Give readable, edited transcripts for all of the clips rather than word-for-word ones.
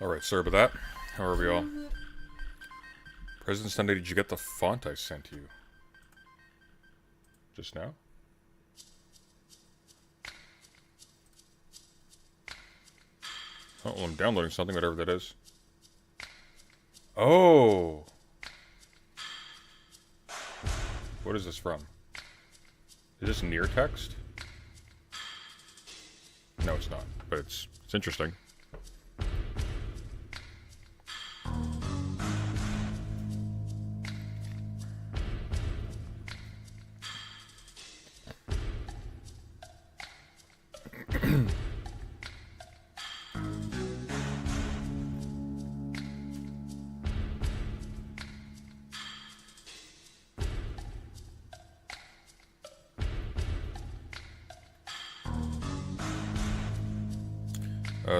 Alright, sorry about that. How are we all? President Sunday, did you get the font I sent you? Just now? Oh, well, I'm downloading something, whatever that is. Oh! What is this from? Is this near text? No, it's not, but it's interesting.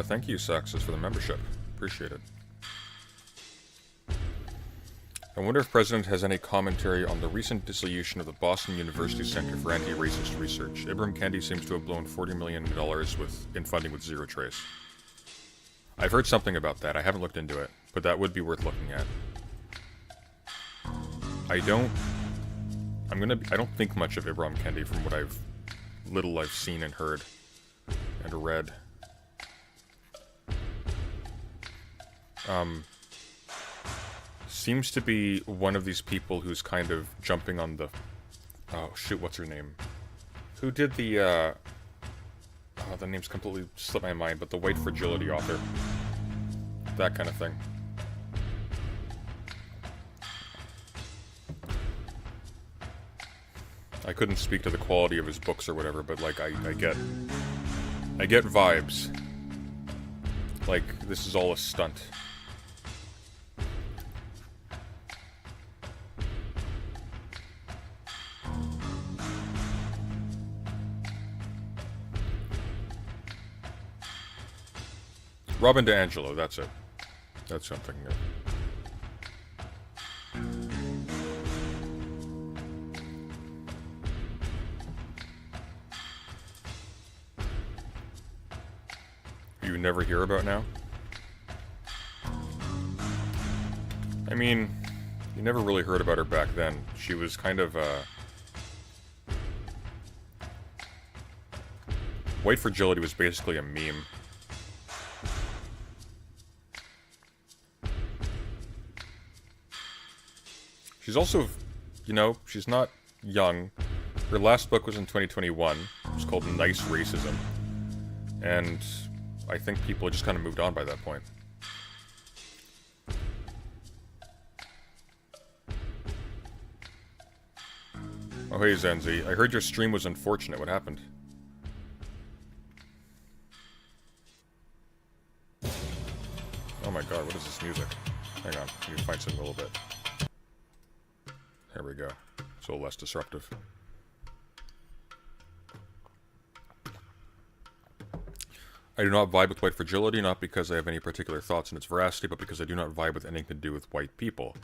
Thank you, Saxus, for the membership. Appreciate it. I wonder if President has any commentary on the recent dissolution of the Boston University Center for Anti-Racist Research. Ibram Kendi seems to have blown $40 million in funding with zero trace. I've heard something about that. I haven't looked into it, but that would be worth looking at. I don't think much of Ibram Kendi from what I've seen and heard and read. Seems to be one of these people who's kind of jumping on the... Oh, shoot, what's her name? Who did the, Oh, the name's completely slipped my mind, but the White Fragility author. That kind of thing. I couldn't speak to the quality of his books or whatever, but, like, I get vibes. Like, this is all a stunt. Robin DiAngelo, that's it. That's something new. you never hear about now? I mean, you never really heard about her back then. She was kind of, White Fragility was basically a meme. She's also, you know, she's not young. Her last book was in 2021. It was called Nice Racism. And I think people just kind of moved on by that point. Oh hey Zenzi, I heard your stream was unfortunate. What happened? Oh my god, what is this music? Hang on, let me find something a little bit. There we go. It's a little less disruptive. I do not vibe with White Fragility, not because I have any particular thoughts on its veracity, but because I do not vibe with anything to do with white people.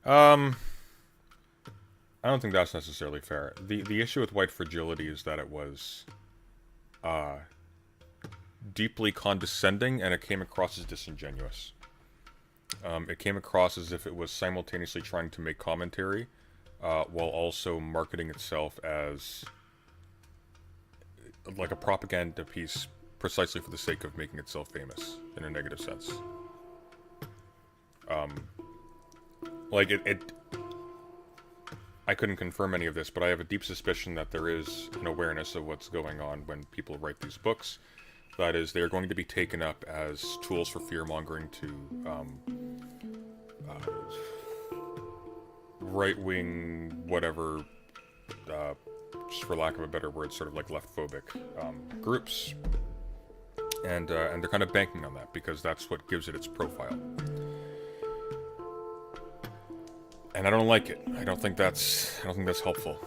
I don't think that's necessarily fair. The issue with White Fragility is that it was deeply condescending, and it came across as disingenuous. It came across as if it was simultaneously trying to make commentary, while also marketing itself as like a propaganda piece precisely for the sake of making itself famous, in a negative sense. Like, I couldn't confirm any of this, but I have a deep suspicion that there is an awareness of what's going on when people write these books. That is, they're going to be taken up as tools for fear-mongering to, right-wing, whatever, just for lack of a better word, sort of like left-phobic, groups. And they're kind of banking on that, because that's what gives it its profile. And I don't like it. I don't think that's helpful.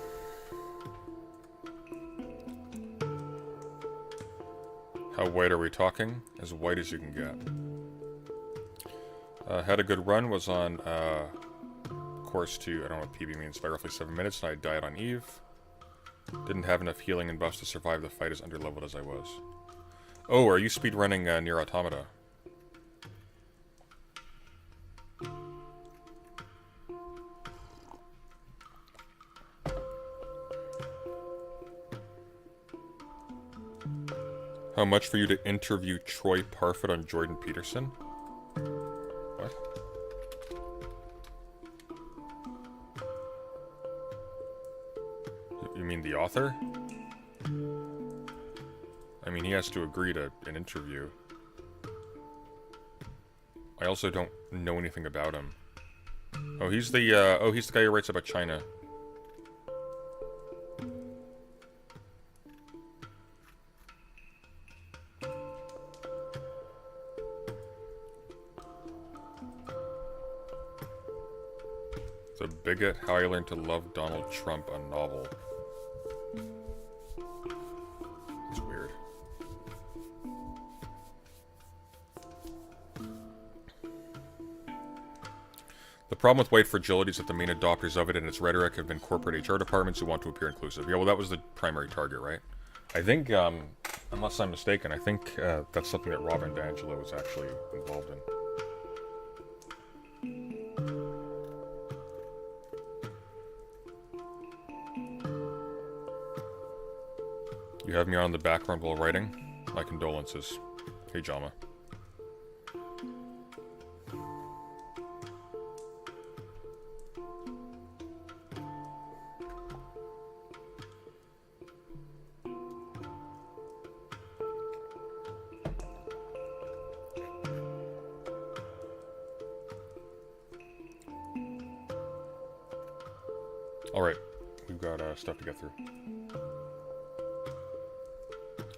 How white are we talking? As white as you can get. Had a good run, was on course to, I don't know what PB means, by roughly 7 minutes, and I died on Eve. Didn't have enough healing and buffs to survive the fight as underleveled as I was. Oh, are you speedrunning Nier Automata? How much for you to interview Troy Parfit on Jordan Peterson? What? You mean the author? I mean, he has to agree to an interview. I also don't know anything about him. Oh, he's the guy who writes about China. The Bigot, How I Learned to Love Donald Trump, a novel. It's weird. The problem with White Fragility is that the main adopters of it and its rhetoric have been corporate HR departments who want to appear inclusive. Yeah, well, that was the primary target, right? I think, unless I'm mistaken, I think that's something that Robin DiAngelo was actually involved in. You have me on the background while writing? My condolences. Hey, Jama. Alright, we've got stuff to get through.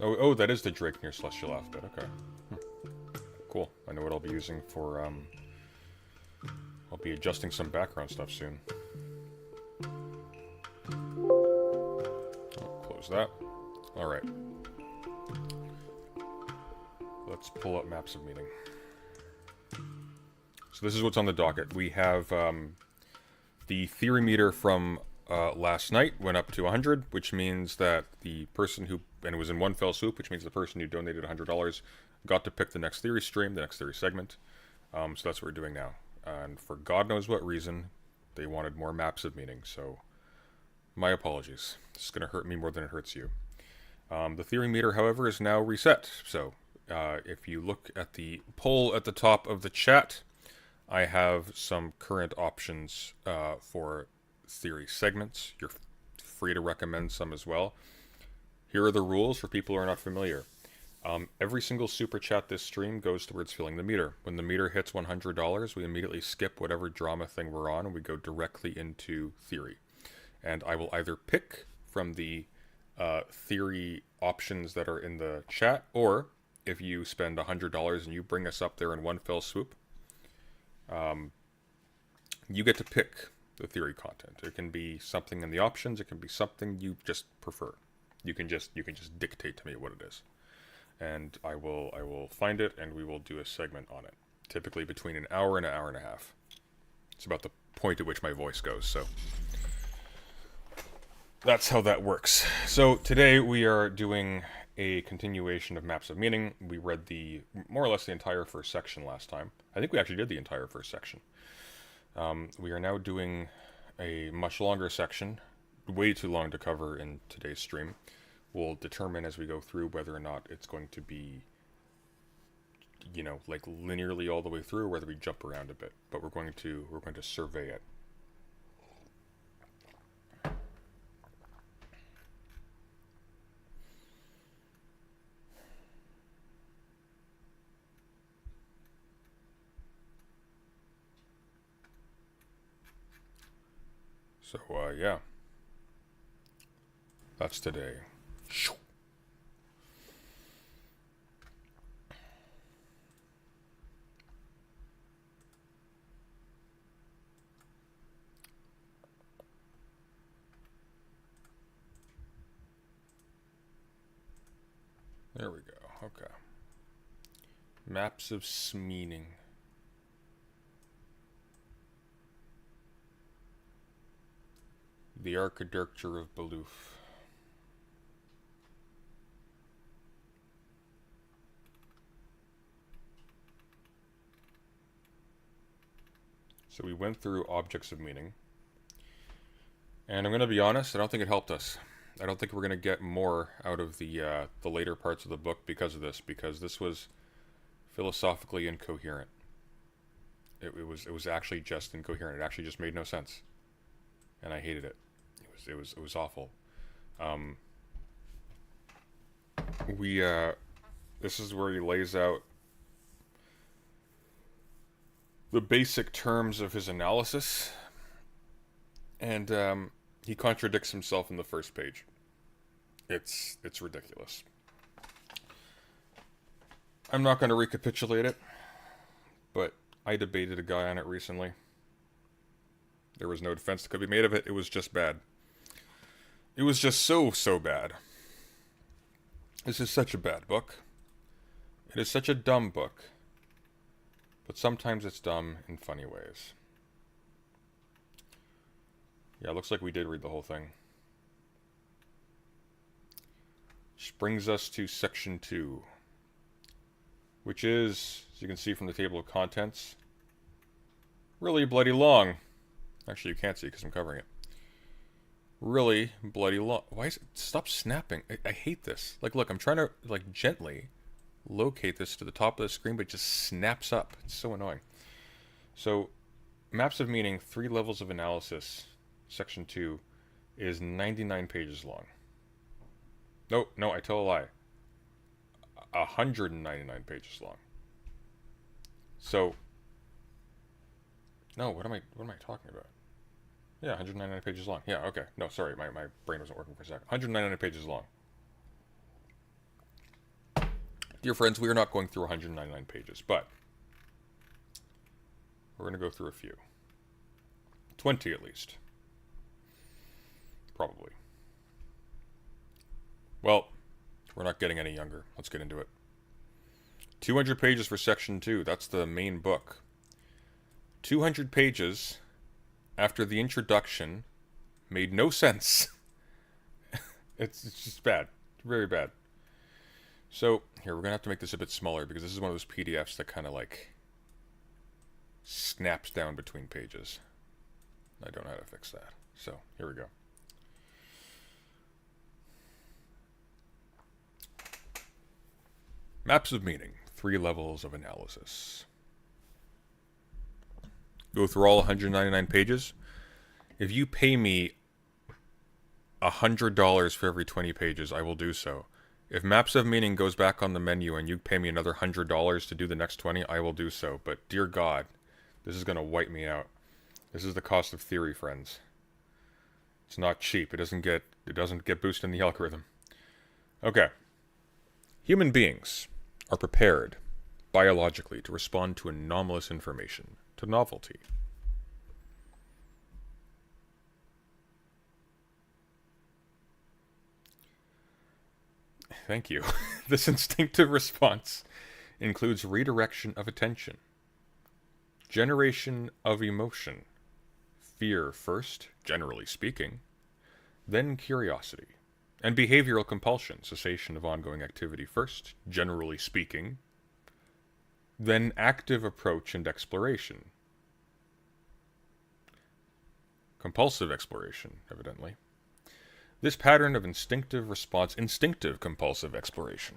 Oh, that is the Drake near Celestial Alphabet, okay. Cool, I know what I'll be using for, I'll be adjusting some background stuff soon. Oh, close that. Alright. Let's pull up Maps of Meaning. So this is what's on the docket. We have, the theory meter from last night went up to 100, which means that the person who, and it was in one fell swoop, which means the person who donated $100 got to pick the next theory stream, the next theory segment. So that's what we're doing now. And for God knows what reason, they wanted more maps of meaning. So my apologies. It's going to hurt me more than it hurts you. The theory meter, however, is now reset. So if you look at the poll at the top of the chat, I have some current options for theory segments. You're free to recommend some as well. Here are the rules for people who are not familiar. Every single super chat this stream goes towards filling the meter. When the meter hits $100, we immediately skip whatever drama thing we're on and we go directly into theory. And I will either pick from the theory options that are in the chat, or if you spend $100 and you bring us up there in one fell swoop, you get to pick the theory content. It can be something in the options. It can be something you just prefer. You can just dictate to me what it is, and I will find it and we will do a segment on it. Typically between an hour and a half. It's about the point at which my voice goes. So that's how that works. So today we are doing a continuation of Maps of Meaning. We read more or less the entire first section last time. I think we actually did the entire first section. We are now doing a much longer section, way too long to cover in today's stream. We'll determine as we go through whether or not it's going to be, like linearly all the way through, or whether we jump around a bit. But we're going to survey it. So, yeah. That's today. There we go. Okay. Maps of meaning. The Architecture of Baluf. So we went through objects of meaning. And I'm going to be honest, I don't think it helped us. I don't think we're going to get more out of the later parts of the book because of this, because this was philosophically incoherent. It was actually just incoherent. It actually just made no sense. And I hated it. It was awful. This is where he lays out the basic terms of his analysis, and he contradicts himself in the first page. It's ridiculous. I'm not going to recapitulate it, but I debated a guy on it recently. There was no defense that could be made of it. It was just bad. It was just so bad. This is such a bad book. It is such a dumb book. But sometimes it's dumb in funny ways. Yeah, it looks like we did read the whole thing. Which brings us to section 2. Which is, as you can see from the table of contents, really bloody long. Actually, you can't see because I'm covering it. Really bloody long. Why is it? Stop snapping. I hate this. Like, look, I'm trying to, gently locate this to the top of the screen, but it just snaps up. It's so annoying. So, Maps of Meaning, 3 levels of analysis, section 2, is 99 pages long. No, I tell a lie. 199 pages long. So, no, what am I talking about? Yeah, 199 pages long. Yeah, okay. No, sorry, my brain wasn't working for a second. 199 pages long. Dear friends, we are not going through 199 pages, but we're going to go through a few. 20 at least. Probably. Well, we're not getting any younger. Let's get into it. 200 pages for section 2. That's the main book. 200 pages after the introduction made no sense. It's just bad. Very bad. So, here, we're going to have to make this a bit smaller because this is one of those PDFs that kind of like snaps down between pages. I don't know how to fix that. So, here we go. Maps of meaning, 3 levels of analysis. Go through all 199 pages. If you pay me $100 for every 20 pages, I will do so. If Maps of Meaning goes back on the menu and you pay me another $100 to do the next 20, I will do so. But dear God, this is going to wipe me out. This is the cost of theory, friends. It's not cheap. It doesn't get boosted in the algorithm. Okay. Human beings are prepared biologically to respond to anomalous information, to novelty. Thank you. This instinctive response includes redirection of attention, generation of emotion, fear first, generally speaking, then curiosity, and behavioral compulsion, cessation of ongoing activity first, generally speaking, then active approach and exploration. Compulsive exploration, evidently. This pattern of instinctive response, instinctive compulsive exploration.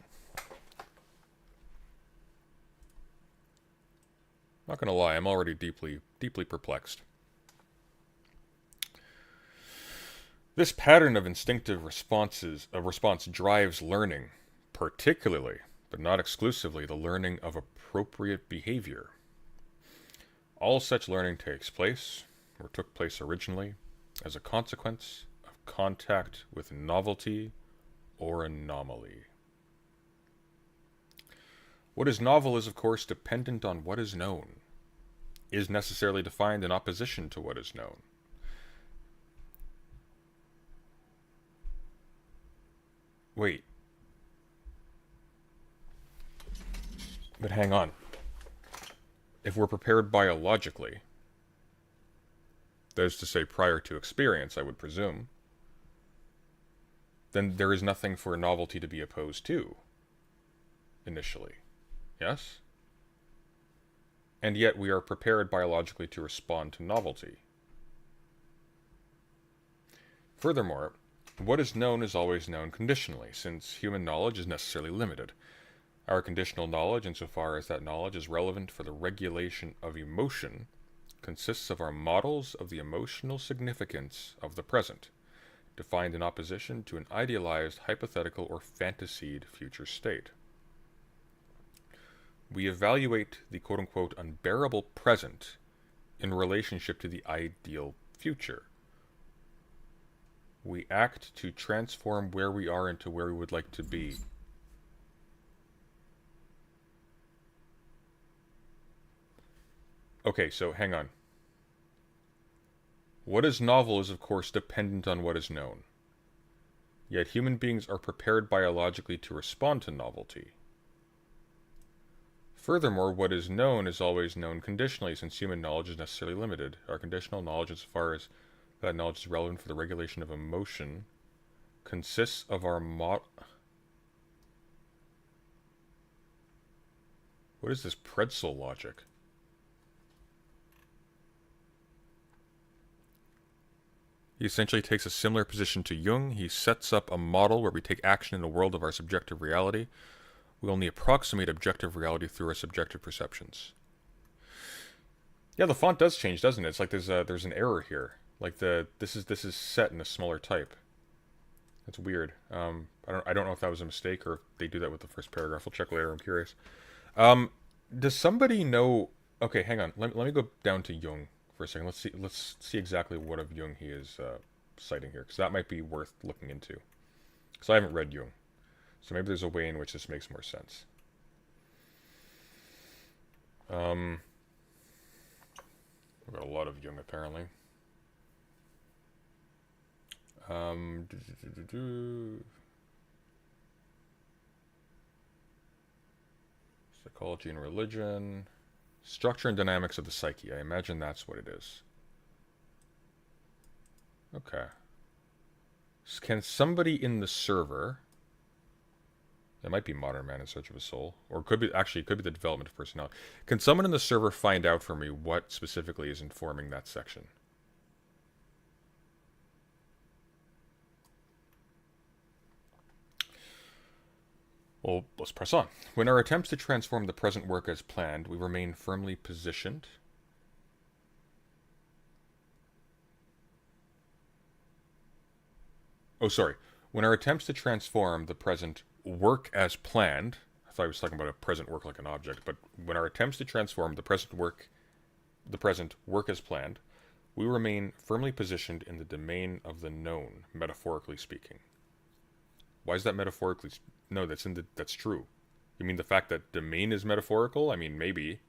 Not gonna lie, I'm already deeply perplexed. This pattern of instinctive response drives learning, particularly, but not exclusively, the learning of appropriate behavior. All such learning takes place, or took place originally, as a consequence of contact with novelty or anomaly. What is novel is, of course, dependent on what is known, is necessarily defined in opposition to what is known. Wait. But hang on. If we're prepared biologically, that is to say prior to experience, I would presume, then there is nothing for novelty to be opposed to, initially. Yes? And yet we are prepared biologically to respond to novelty. Furthermore, what is known is always known conditionally, since human knowledge is necessarily limited. Our conditional knowledge, insofar as that knowledge is relevant for the regulation of emotion, consists of our models of the emotional significance of the present, defined in opposition to an idealized, hypothetical, or fantasied future state. We evaluate the quote-unquote unbearable present in relationship to the ideal future. We act to transform where we are into where we would like to be. Okay, so hang on. What is novel is, of course, dependent on what is known. Yet human beings are prepared biologically to respond to novelty. Furthermore, what is known is always known conditionally, since human knowledge is necessarily limited. Our conditional knowledge, as far as that knowledge is relevant for the regulation of emotion, consists of our What is this pretzel logic? He essentially takes a similar position to Jung. He sets up a model where we take action in the world of our subjective reality. We only approximate objective reality through our subjective perceptions. Yeah, the font does change, doesn't it? It's like there's an error here. Like this is set in a smaller type. That's weird. I don't know if that was a mistake or if they do that with the first paragraph. We'll check later. I'm curious. Does somebody know? Okay, hang on. Let me go down to Jung for a second. Let's see exactly what of Jung he is citing here, because that might be worth looking into. Because I haven't read Jung, so maybe there's a way in which this makes more sense. We've got a lot of Jung apparently. Psychology and religion. Structure and dynamics of the psyche. I imagine that's what it is. Okay. Can somebody in the server It might be Modern Man in Search of a Soul. Or it could be the development of personality. Can someone in the server find out for me what specifically is informing that section? Well, let's press on. When our attempts to transform the present work as planned, we remain firmly positioned. Oh, sorry. When our attempts to transform the present work as planned, I thought I was talking about a present work like an object, but when our attempts to transform the present work as planned, we remain firmly positioned in the domain of the known, metaphorically speaking. Why is that metaphorically? No, that's true. You mean the fact that domain is metaphorical? I mean, maybe.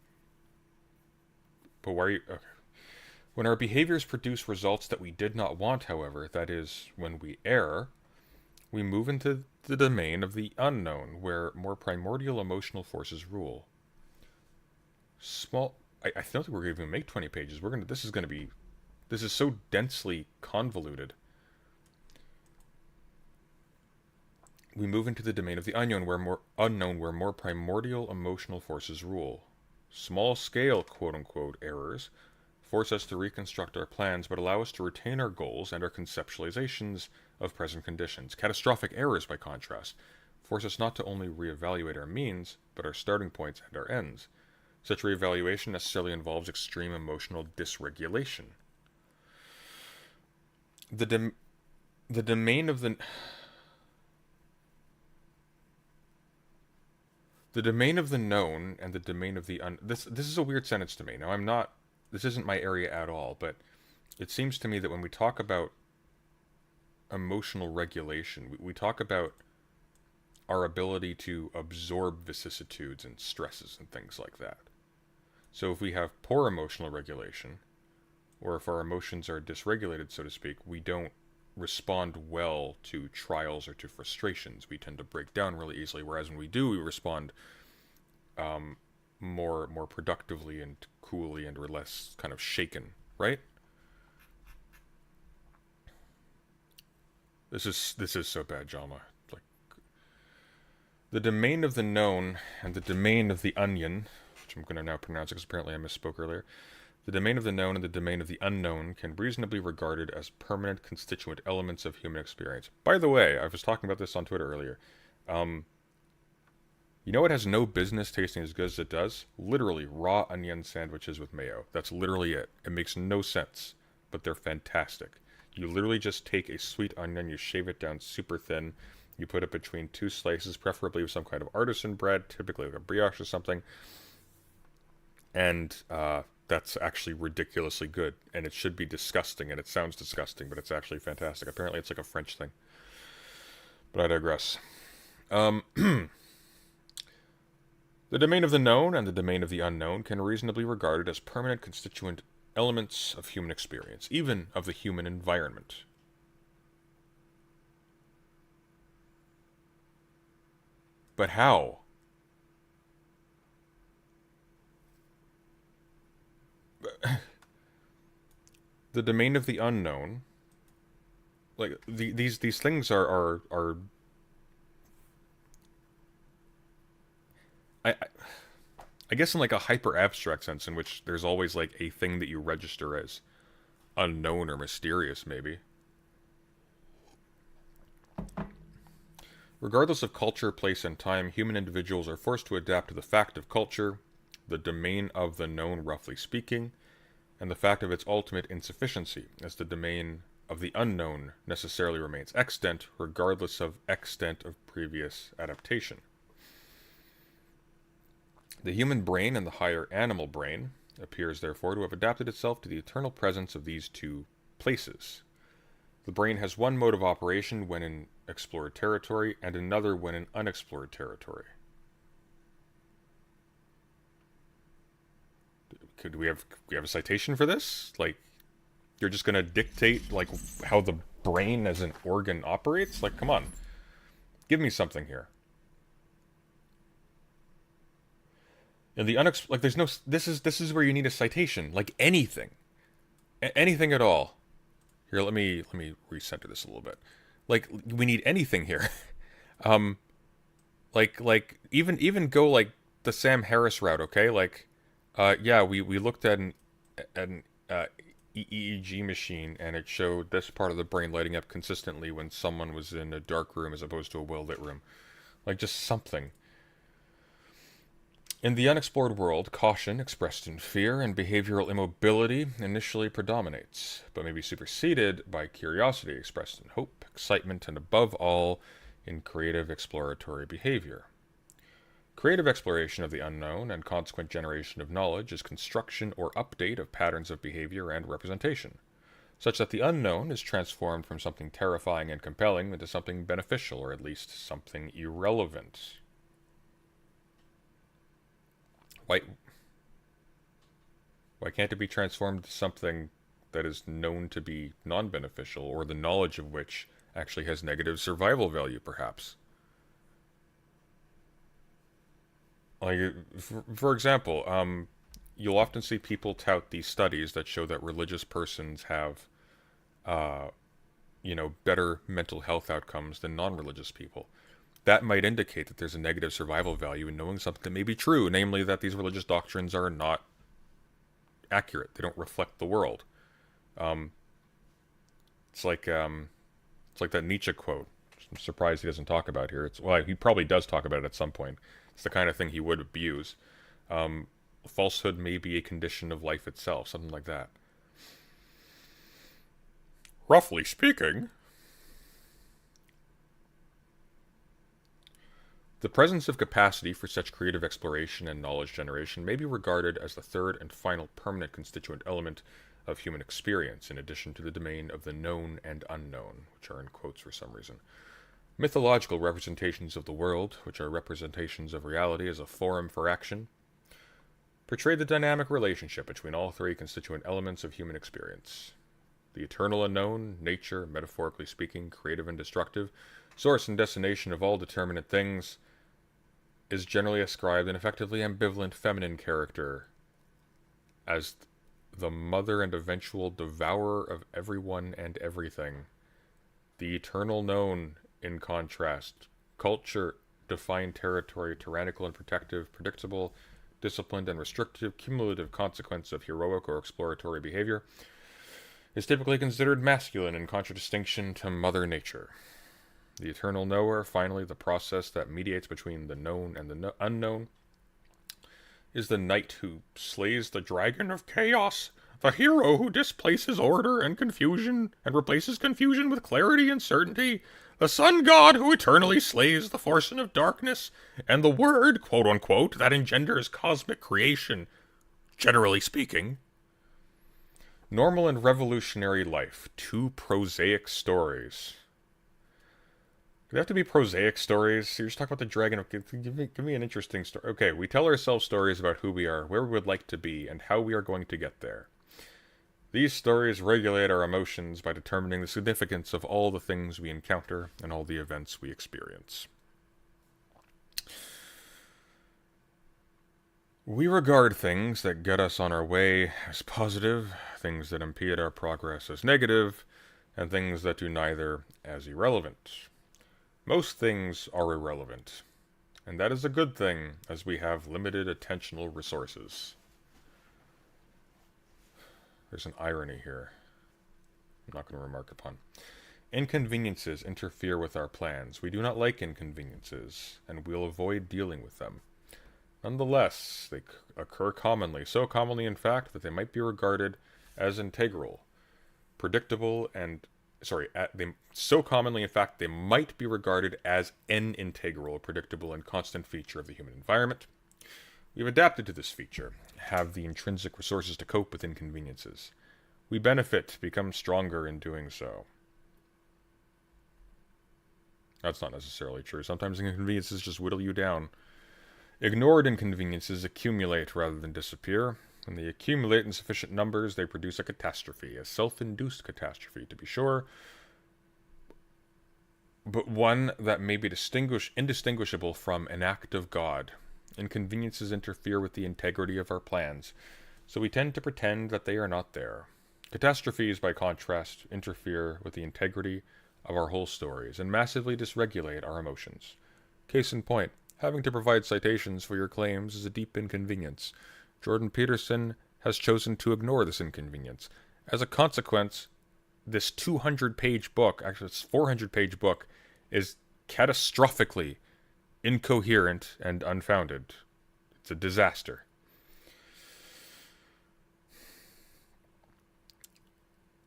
But why are you... Okay. When our behaviors produce results that we did not want, however, that is, when we err, we move into the domain of the unknown, where more primordial emotional forces rule. I don't think we're going to even make 20 pages. This is so densely convoluted. We move into the domain of the unknown, where more primordial emotional forces rule. Small-scale, quote-unquote, errors force us to reconstruct our plans, but allow us to retain our goals and our conceptualizations of present conditions. Catastrophic errors, by contrast, force us not to only reevaluate our means, but our starting points and our ends. Such reevaluation necessarily involves extreme emotional dysregulation. The domain of the... The domain of the known and the domain of the This is a weird sentence to me. Now, this isn't my area at all, but it seems to me that when we talk about emotional regulation, we talk about our ability to absorb vicissitudes and stresses and things like that. So if we have poor emotional regulation, or if our emotions are dysregulated, so to speak, we don't respond well to trials or to frustrations. We tend to break down really easily, whereas when we do, we respond more productively and coolly, and we're less kind of shaken, right? This is so bad, Jama. Like, the domain of the known and the domain of the onion, which I'm going to now pronounce because apparently I misspoke earlier. The domain of the known and the domain of the unknown can reasonably be regarded as permanent constituent elements of human experience. By the way, I was talking about this on Twitter earlier. You know what has no business tasting as good as it does? Literally, raw onion sandwiches with mayo. That's literally it. It makes no sense, but they're fantastic. You literally just take a sweet onion, you shave it down super thin, you put it between two slices, preferably with some kind of artisan bread, typically like a brioche or something, and that's actually ridiculously good, and it should be disgusting, and it sounds disgusting, but it's actually fantastic. Apparently it's like a French thing. But I digress. The domain of the known and the domain of the unknown can reasonably be regarded as permanent constituent elements of human experience, even of the human environment. But how? The domain of the unknown, like these things are I guess in like a hyper abstract sense, in which there's always like a thing that you register as unknown or mysterious, maybe. Regardless of culture, place, and time, human individuals are forced to adapt to the fact of culture, the domain of the known, roughly speaking, and the fact of its ultimate insufficiency, as the domain of the unknown necessarily remains extant, regardless of extent of previous adaptation. The human brain and the higher animal brain appears, therefore, to have adapted itself to the eternal presence of these two places. The brain has one mode of operation when in explored territory, and another when in unexplored territory. Could we have a citation for this? Like, you're just gonna dictate like how the brain as an organ operates? Like, come on, give me something here. In the like, there's no. This is where you need a citation, like anything, anything at all. Here, let me recenter this a little bit. Like, we need anything here. Like even go like the Sam Harris route, okay? Like, yeah, we looked at an EEG machine, and it showed this part of the brain lighting up consistently when someone was in a dark room as opposed to a well lit room. Like just something. In the unexplored world, caution, expressed in fear, and behavioral immobility initially predominates, but may be superseded by curiosity, expressed in hope, excitement, and above all, in creative exploratory behavior. Creative exploration of the unknown and consequent generation of knowledge is construction or update of patterns of behavior and representation, such that the unknown is transformed from something terrifying and compelling into something beneficial, or at least something irrelevant. Why, why can't it be transformed to something that is known to be non-beneficial, or the knowledge of which actually has negative survival value, perhaps? Like, for example, you'll often see people tout these studies that show that religious persons have, uh, better mental health outcomes than non-religious people. That might indicate that there's a negative survival value in knowing something that may be true, namely that these religious doctrines are not accurate. They don't reflect the world. Um, it's like that Nietzsche quote. I'm surprised he doesn't talk about here. Well, he probably does talk about it at some point. It's the kind of thing he would abuse. Um, Falsehood may be a condition of life itself, something like that. Roughly speaking, the presence of capacity for such creative exploration and knowledge generation may be regarded as the third and final permanent constituent element of human experience, in addition to the domain of the known and unknown, which are in quotes for some reason. Mythological representations of the world, which are representations of reality as a forum for action, portray the dynamic relationship between all three constituent elements of human experience. The eternal unknown, nature, metaphorically speaking, creative and destructive, source and destination of all determinate things, is generally ascribed an effectively ambivalent feminine character as the mother and eventual devourer of everyone and everything. The eternal known, in contrast, culture, defined territory, tyrannical and protective, predictable, disciplined and restrictive, cumulative consequence of heroic or exploratory behavior, is typically considered masculine in contradistinction to Mother Nature. The eternal knower, finally, the process that mediates between the known and the unknown, is the knight who slays the dragon of chaos, the hero who displaces order and confusion and replaces confusion with clarity and certainty, the sun god who eternally slays the force of darkness, and the word, quote unquote, that engenders cosmic creation, generally speaking. Normal and revolutionary life, two prosaic stories. Do they have to be prosaic stories? You're just talking about the dragon. Give me an interesting story. Okay, we tell ourselves stories about who we are, where we would like to be, and how we are going to get there. These stories regulate our emotions by determining the significance of all the things we encounter and all the events we experience. We regard things that get us on our way as positive, things that impede our progress as negative, and things that do neither as irrelevant. Most things are irrelevant, and that is a good thing, as we have limited attentional resources. There's an irony here I'm not going to remark upon. Inconveniences interfere with our plans. We do not like inconveniences, and we'll avoid dealing with them. Nonetheless, they occur commonly, so commonly in fact that they might be regarded as integral, predictable, and so commonly, in fact, they might be regarded as an integral, predictable, and constant feature of the human environment. We've adapted to this feature, have the intrinsic resources to cope with inconveniences. We benefit, become stronger in doing so. That's not necessarily true. Sometimes inconveniences just whittle you down. Ignored inconveniences accumulate rather than disappear. When they accumulate in sufficient numbers, they produce a catastrophe, a self-induced catastrophe, to be sure, but one that may be indistinguishable from an act of God. Inconveniences interfere with the integrity of our plans, so we tend to pretend that they are not there. Catastrophes, by contrast, interfere with the integrity of our whole stories and massively dysregulate our emotions. Case in point, Having to provide citations for your claims is a deep inconvenience. Jordan Peterson has chosen to ignore this inconvenience. As a consequence, this 200-page book, actually it's 400-page book, is catastrophically incoherent and unfounded. It's a disaster.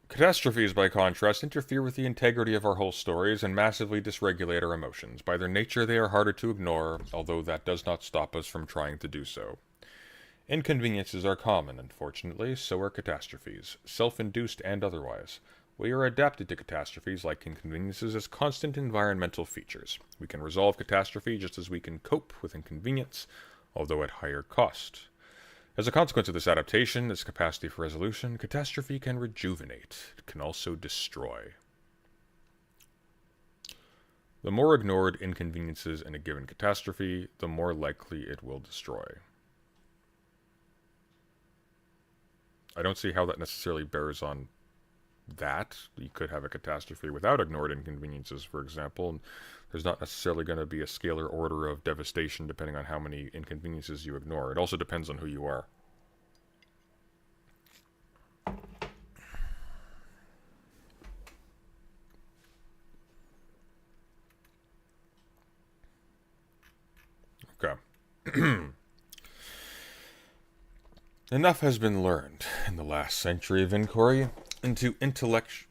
Catastrophes, by contrast, interfere with the integrity of our whole stories and massively dysregulate our emotions. By their nature, they are harder to ignore, although that does not stop us from trying to do so. Inconveniences are common, unfortunately, so are catastrophes, self-induced and otherwise. We are adapted to catastrophes like inconveniences as constant environmental features. We can resolve catastrophe just as we can cope with inconvenience, although at higher cost. As a consequence of this adaptation, this capacity for resolution, catastrophe can rejuvenate. It can also destroy. The more ignored inconveniences in a given catastrophe, the more likely it will destroy. I don't see how that necessarily bears on that. You could have a catastrophe without ignored inconveniences, for example, and there's not necessarily going to be a scalar order of devastation depending on how many inconveniences you ignore. It also depends on who you are. Okay. Enough has been learned in the last century of inquiry into intellectual...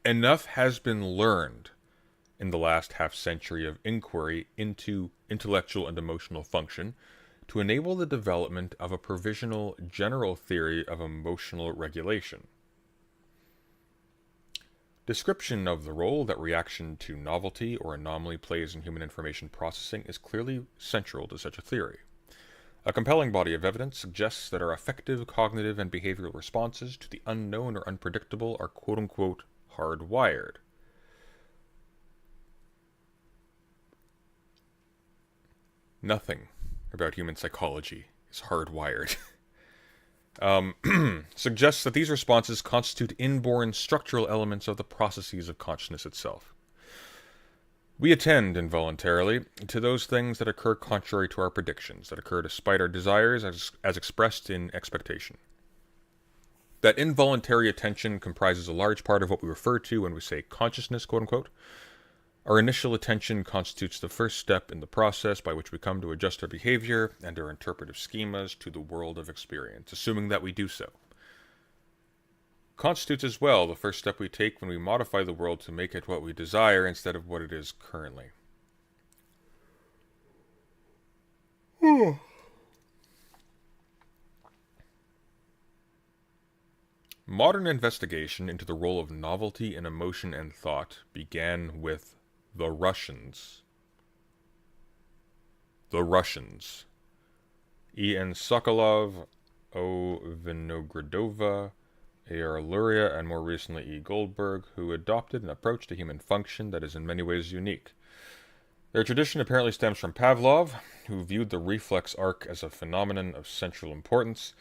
Enough has been learned in the last half-century of inquiry into intellectual and emotional function to enable the development of a provisional general theory of emotional regulation. Description of the role that reaction to novelty or anomaly plays in human information processing is clearly central to such a theory. A compelling body of evidence suggests that our affective, cognitive, and behavioral responses to the unknown or unpredictable are quote-unquote hardwired. Nothing about human psychology is hardwired. Suggests that these responses constitute inborn structural elements of the processes of consciousness itself. We attend involuntarily to those things that occur contrary to our predictions, that occur despite our desires as expressed in expectation. That involuntary attention comprises a large part of what we refer to when we say consciousness, quote-unquote. Our initial attention constitutes the first step in the process by which we come to adjust our behavior and our interpretive schemas to the world of experience, assuming that we do so. Constitutes as well the first step we take when we modify the world to make it what we desire instead of what it is currently. Modern investigation into the role of novelty in emotion and thought began with the Russians. The Russians. E.N. Sokolov, O. Vinogradova, A.R. Luria, and more recently E. Goldberg, who adopted an approach to human function that is in many ways unique. Their tradition apparently stems from Pavlov, who viewed the reflex arc as a phenomenon of central importance,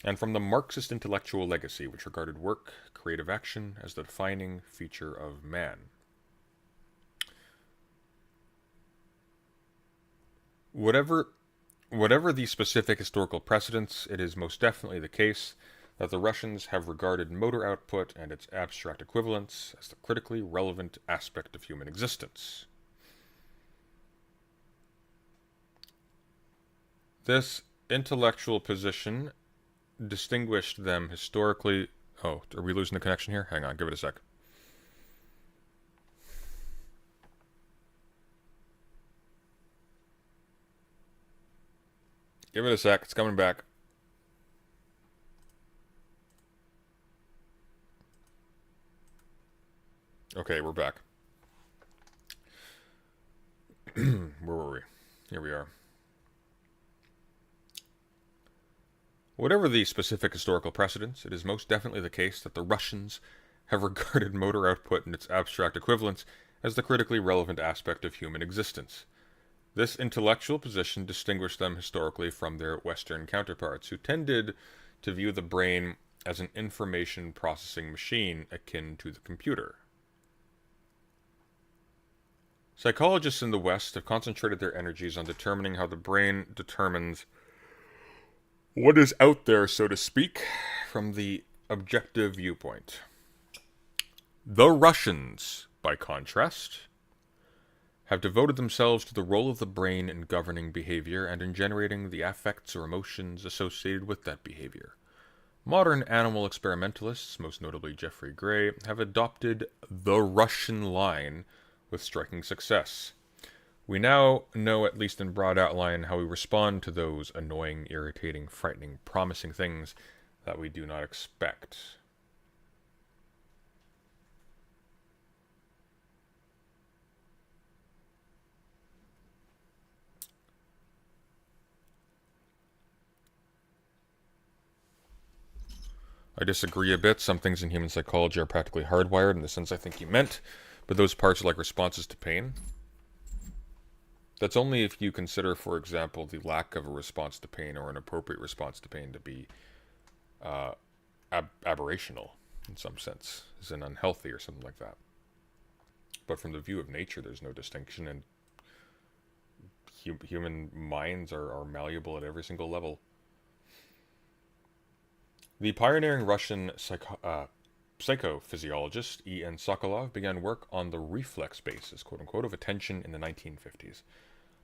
and from the Marxist intellectual legacy, which regarded work, creative action, as the defining feature of man. Whatever the specific historical precedents, it is most definitely the case that the Russians have regarded motor output and its abstract equivalents as the critically relevant aspect of human existence. This intellectual position distinguished them historically... Oh, are we losing the connection here? Hang on, give it a sec. Give it a sec, it's coming back. Okay, we're back. Where were we? Here we are. Whatever the specific historical precedents, it is most definitely the case that the Russians have regarded motor output and its abstract equivalents as the critically relevant aspect of human existence. This intellectual position distinguished them historically from their Western counterparts, who tended to view the brain as an information processing machine akin to the computer. Psychologists in the West have concentrated their energies on determining how the brain determines what is out there, so to speak, from the objective viewpoint. The Russians, by contrast, have devoted themselves to the role of the brain in governing behavior and in generating the affects or emotions associated with that behavior. Modern animal experimentalists, most notably Jeffrey Gray, have adopted the Russian line with striking success. We now know, at least in broad outline, how we respond to those annoying, irritating, frightening, promising things that we do not expect. I disagree a bit. Some things in human psychology are practically hardwired in the sense I think you meant, but those parts are like responses to pain. That's only if you consider, for example, the lack of a response to pain or an appropriate response to pain to be aberrational in some sense, as in unhealthy or something like that. But from the view of nature, there's no distinction, and human minds are malleable at every single level. The pioneering Russian psychophysiologist E.N. Sokolov began work on the reflex basis, quote-unquote, of attention in the 1950s.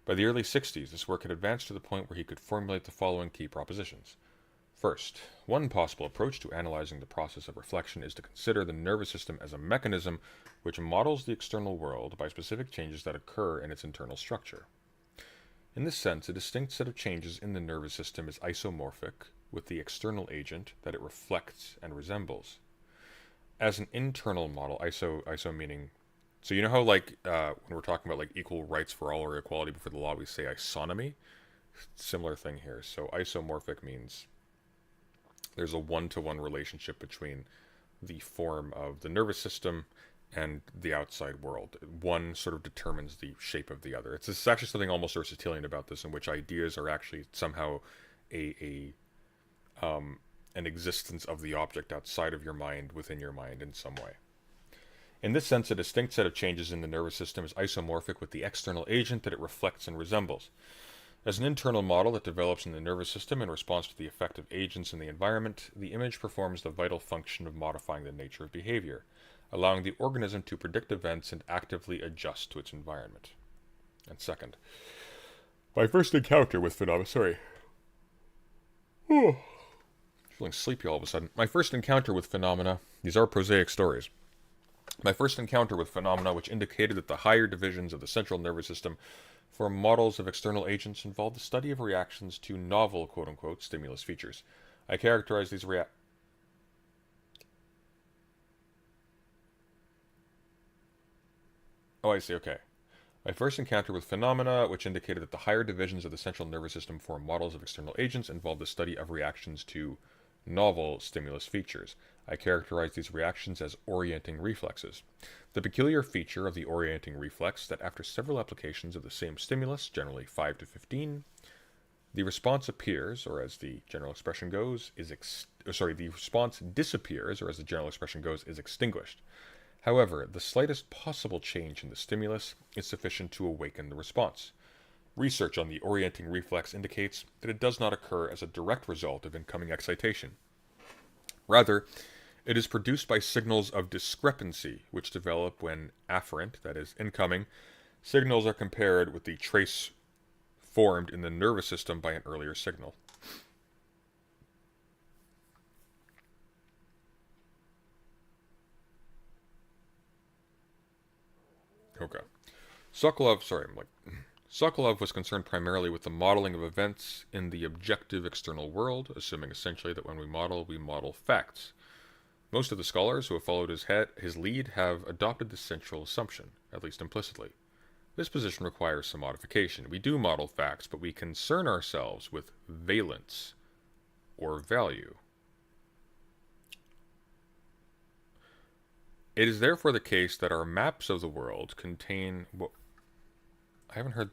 By the early 60s, this work had advanced to the point where he could formulate the following key propositions. First, one possible approach to analyzing the process of reflection is to consider the nervous system as a mechanism which models the external world by specific changes that occur in its internal structure. In this sense, a distinct set of changes in the nervous system is isomorphic with the external agent that it reflects and resembles. As an internal model, iso meaning, so you know how like when we're talking about like equal rights for all or equality before the law, we say isonomy? Similar thing here. So isomorphic means there's a one-to-one relationship between the form of the nervous system and the outside world. One sort of determines the shape of the other. It's actually something almost Aristotelian about this, in which ideas are actually somehow an existence of the object outside of your mind, within your mind in some way. In this sense, a distinct set of changes in the nervous system is isomorphic with the external agent that it reflects and resembles. As an internal model that develops in the nervous system in response to the effect of agents in the environment, the image performs the vital function of modifying the nature of behavior, allowing the organism to predict events and actively adjust to its environment. And second, my first encounter with phenomena... Feeling sleepy all of a sudden. My first encounter with phenomena... These are prosaic stories. My first encounter with phenomena which indicated that the higher divisions of the central nervous system form models of external agents involved the study of reactions to novel, quote-unquote, stimulus features. I characterize these Oh, I see, okay. My first encounter with phenomena which indicated that the higher divisions of the central nervous system form models of external agents involved the study of reactions to novel stimulus features. I characterize these reactions as orienting reflexes. The peculiar feature of the orienting reflex that after several applications of the same stimulus, generally 5 to 15, the response appears, or as the general expression goes, the response disappears, or as the general expression goes, is extinguished. However, the slightest possible change in the stimulus is sufficient to awaken the response. Research on the orienting reflex indicates that it does not occur as a direct result of incoming excitation. Rather, it is produced by signals of discrepancy, which develop when afferent, that is, incoming, signals are compared with the trace formed in the nervous system by an earlier signal. Okay. Sokolov was concerned primarily with the modeling of events in the objective external world, assuming essentially that when we model facts. Most of the scholars who have followed his lead have adopted this central assumption, at least implicitly. This position requires some modification. We do model facts, but we concern ourselves with valence, or value. It is therefore the case that our maps of the world contain... I haven't heard...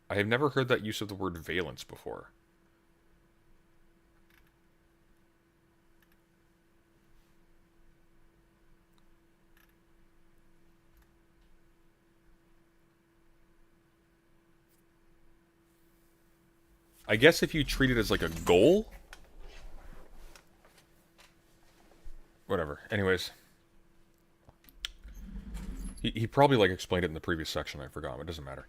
I have never heard that use of the word valence before. I guess if you treat it as like a goal? Whatever. Anyways. He probably like explained it in the previous section. I forgot. It doesn't matter.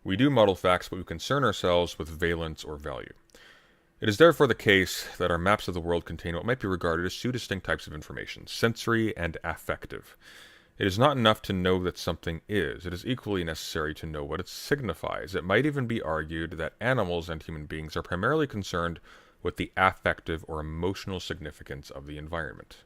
We do model facts, but we concern ourselves with valence or value. It is therefore the case that our maps of the world contain what might be regarded as two distinct types of information, sensory and affective. It is not enough to know that something is. It is equally necessary to know what it signifies. It might even be argued that animals and human beings are primarily concerned with the affective or emotional significance of the environment.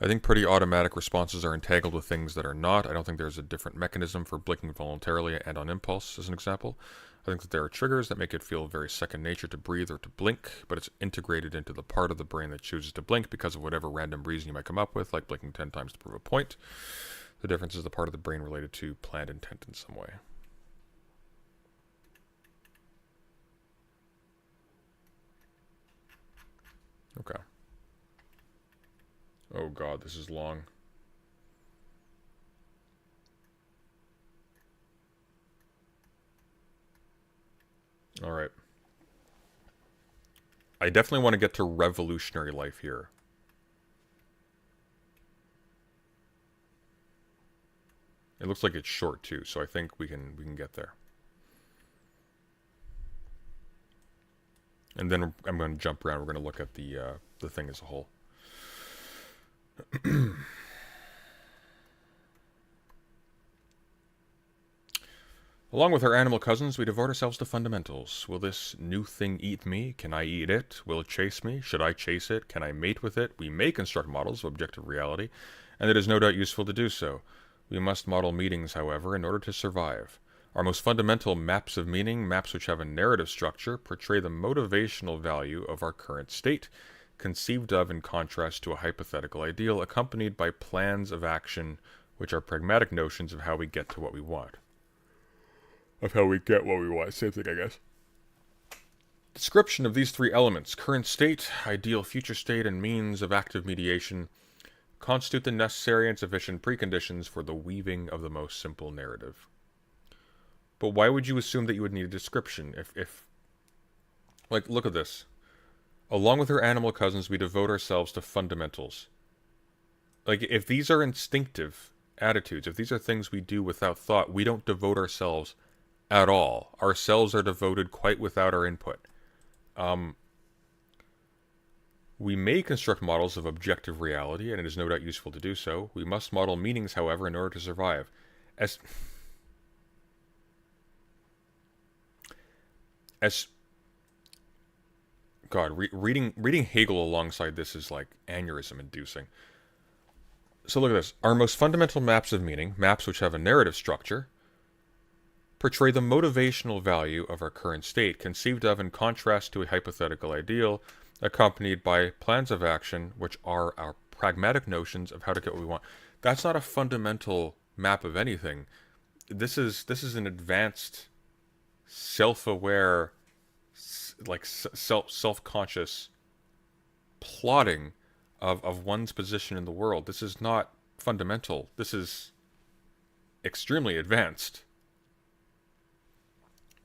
I think pretty automatic responses are entangled with things that are not. I don't think there's a different mechanism for blinking voluntarily and on impulse, as an example. I think that there are triggers that make it feel very second nature to breathe or to blink, but it's integrated into the part of the brain that chooses to blink because of whatever random reason you might come up with, like blinking 10 times to prove a point. The difference is the part of the brain related to planned intent in some way. Okay. Oh god, this is long. Alright. I definitely want to get to revolutionary life here. It looks like it's short too, so I think we can get there. And then I'm going to jump around. We're going to look at the thing as a whole. Along with our animal cousins, we devote ourselves to fundamentals. Will this new thing eat me? Can I eat it? Will it chase me? Should I chase it? Can I mate with it? We may construct models of objective reality, and it is no doubt useful to do so. We must model meanings, however, in order to survive. Our most fundamental maps of meaning, maps which have a narrative structure, portray the motivational value of our current state, conceived of in contrast to a hypothetical ideal, accompanied by plans of action which are pragmatic notions of how we get to what we want. Same thing, I guess. Description of these three elements, current state, ideal future state, and means of active mediation, constitute the necessary and sufficient preconditions for the weaving of the most simple narrative. But why would you assume that you would need a description if like, look at this. Along with our animal cousins, we devote ourselves to fundamentals. Like, if these are instinctive attitudes, if these are things we do without thought, we don't devote ourselves at all. Our cells are devoted quite without our input. We may construct models of objective reality, and it is no doubt useful to do so. We must model meanings, however, in order to survive. Reading Hegel alongside this is like aneurysm-inducing. So look at this. Our most fundamental maps of meaning, maps which have a narrative structure, portray the motivational value of our current state, conceived of in contrast to a hypothetical ideal, accompanied by plans of action which are our pragmatic notions of how to get what we want. That's not a fundamental map of anything. This is an advanced, self-aware, like self-conscious plotting of one's position in the world. This is not fundamental. This is extremely advanced.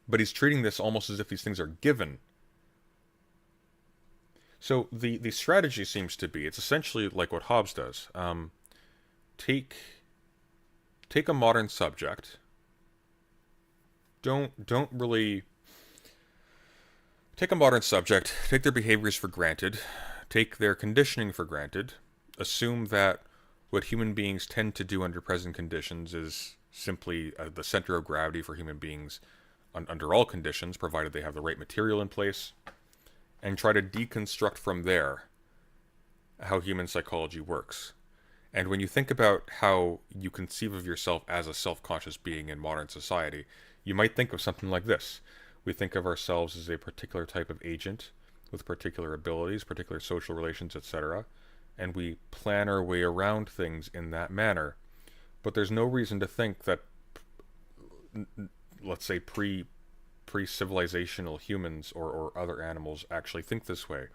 But he's treating this almost as if these things are given. So the strategy seems to be, it's essentially like what Hobbes does. Take a modern subject. Don't really take a modern subject, take their behaviors for granted, take their conditioning for granted, assume that what human beings tend to do under present conditions is simply the center of gravity for human beings under all conditions, provided they have the right material in place, and try to deconstruct from there how human psychology works. And when you think about how you conceive of yourself as a self-conscious being in modern society, you might think of something like this. We think of ourselves as a particular type of agent with particular abilities, particular social relations, etc., and we plan our way around things in that manner. But there's no reason to think that, let's say, pre-civilizational humans or other animals actually think this way.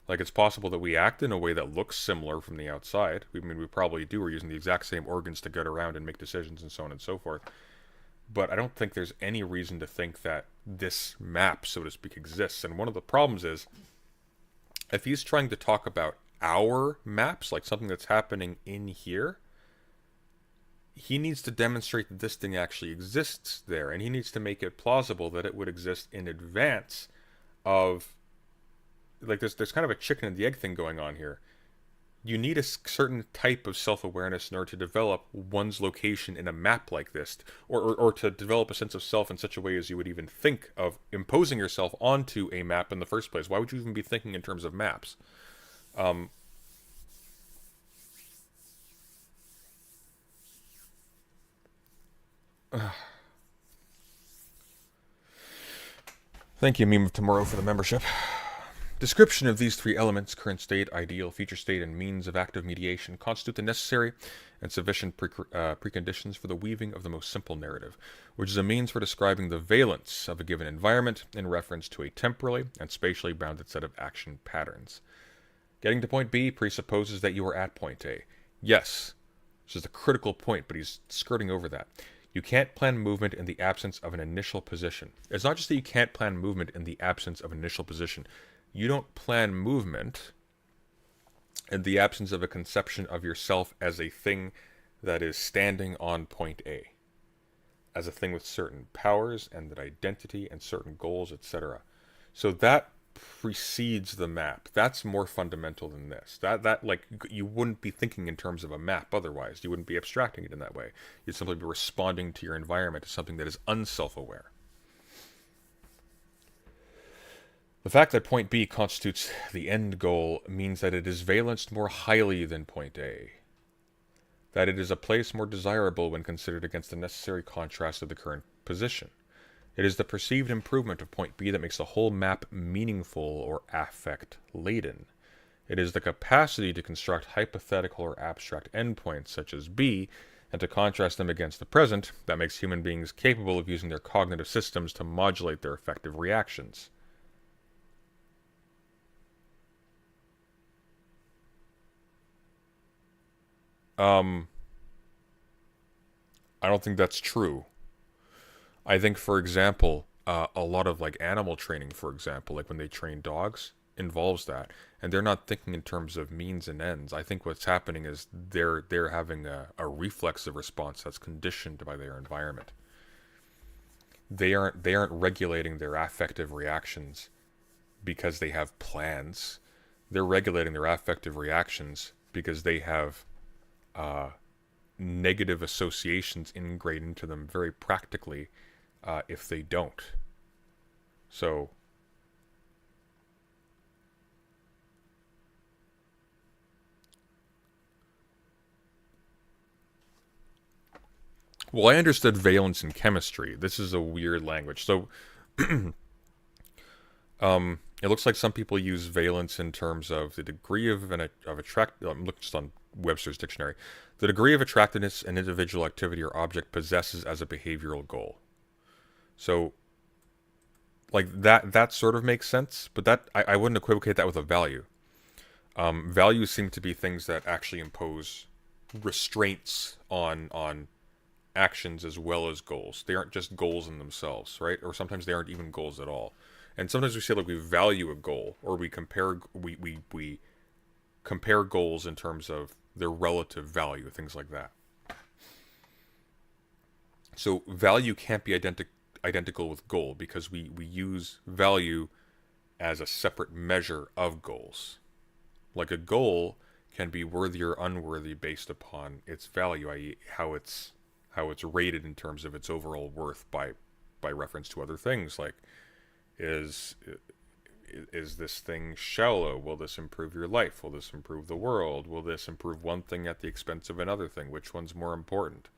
Like, it's possible that we act in a way that looks similar from the outside. I mean, we probably do. We're using the exact same organs to get around and make decisions and so on and so forth. But I don't think there's any reason to think that this map, so to speak, exists. And one of the problems is, if he's trying to talk about our maps, like something that's happening in here, he needs to demonstrate that this thing actually exists there. And he needs to make it plausible that it would exist in advance of, like, there's kind of a chicken and the egg thing going on here. You need a certain type of self-awareness in order to develop one's location in a map like this, or to develop a sense of self in such a way as you would even think of imposing yourself onto a map in the first place. Why would you even be thinking in terms of maps? Thank you, Meme of Tomorrow, for the membership. Description of these three elements, current state, ideal, future state, and means of active mediation, constitute the necessary and sufficient preconditions for the weaving of the most simple narrative, which is a means for describing the valence of a given environment in reference to a temporally and spatially bounded set of action patterns. Getting to point B presupposes that you are at point A. Yes, this is the critical point, but he's skirting over that. You can't plan movement in the absence of an initial position. It's not just that you can't plan movement in the absence of an initial position. You don't plan movement in the absence of a conception of yourself as a thing that is standing on point A, as a thing with certain powers and that identity and certain goals, etc. So that precedes the map. That's more fundamental than this. That like, you wouldn't be thinking in terms of a map otherwise. You wouldn't be abstracting it in that way. You'd simply be responding to your environment as something that is unself-aware. The fact that point B constitutes the end goal means that it is valenced more highly than point A, that it is a place more desirable when considered against the necessary contrast of the current position. It is the perceived improvement of point B that makes the whole map meaningful or affect-laden. It is the capacity to construct hypothetical or abstract endpoints such as B, and to contrast them against the present, that makes human beings capable of using their cognitive systems to modulate their effective reactions. I don't think that's true. I think, for example, a lot of like animal training, for example, like when they train dogs, involves that, and they're not thinking in terms of means and ends. I think what's happening is they're having a reflexive response that's conditioned by their environment. They aren't regulating their affective reactions because they have plans. They're regulating their affective reactions because they have negative associations ingrained into them very practically if they don't. So, well, I understood valence in chemistry. This is a weird language. So, it looks like some people use valence in terms of the degree of attract. I'm looking just on Webster's dictionary. The degree of attractiveness an individual activity or object possesses as a behavioral goal. So, like that sort of makes sense, but that I wouldn't equivocate that with a value. Values seem to be things that actually impose restraints on actions as well as goals. They aren't just goals in themselves, right? Or sometimes they aren't even goals at all. And sometimes we say like we value a goal, or we compare goals in terms of their relative value, things like that. So value can't be identical with goal because we use value as a separate measure of goals. Like a goal can be worthy or unworthy based upon its value, i.e. how it's rated in terms of its overall worth by reference to other things, like is is this thing shallow? Will this improve your life? Will this improve the world? Will this improve one thing at the expense of another thing? Which one's more important?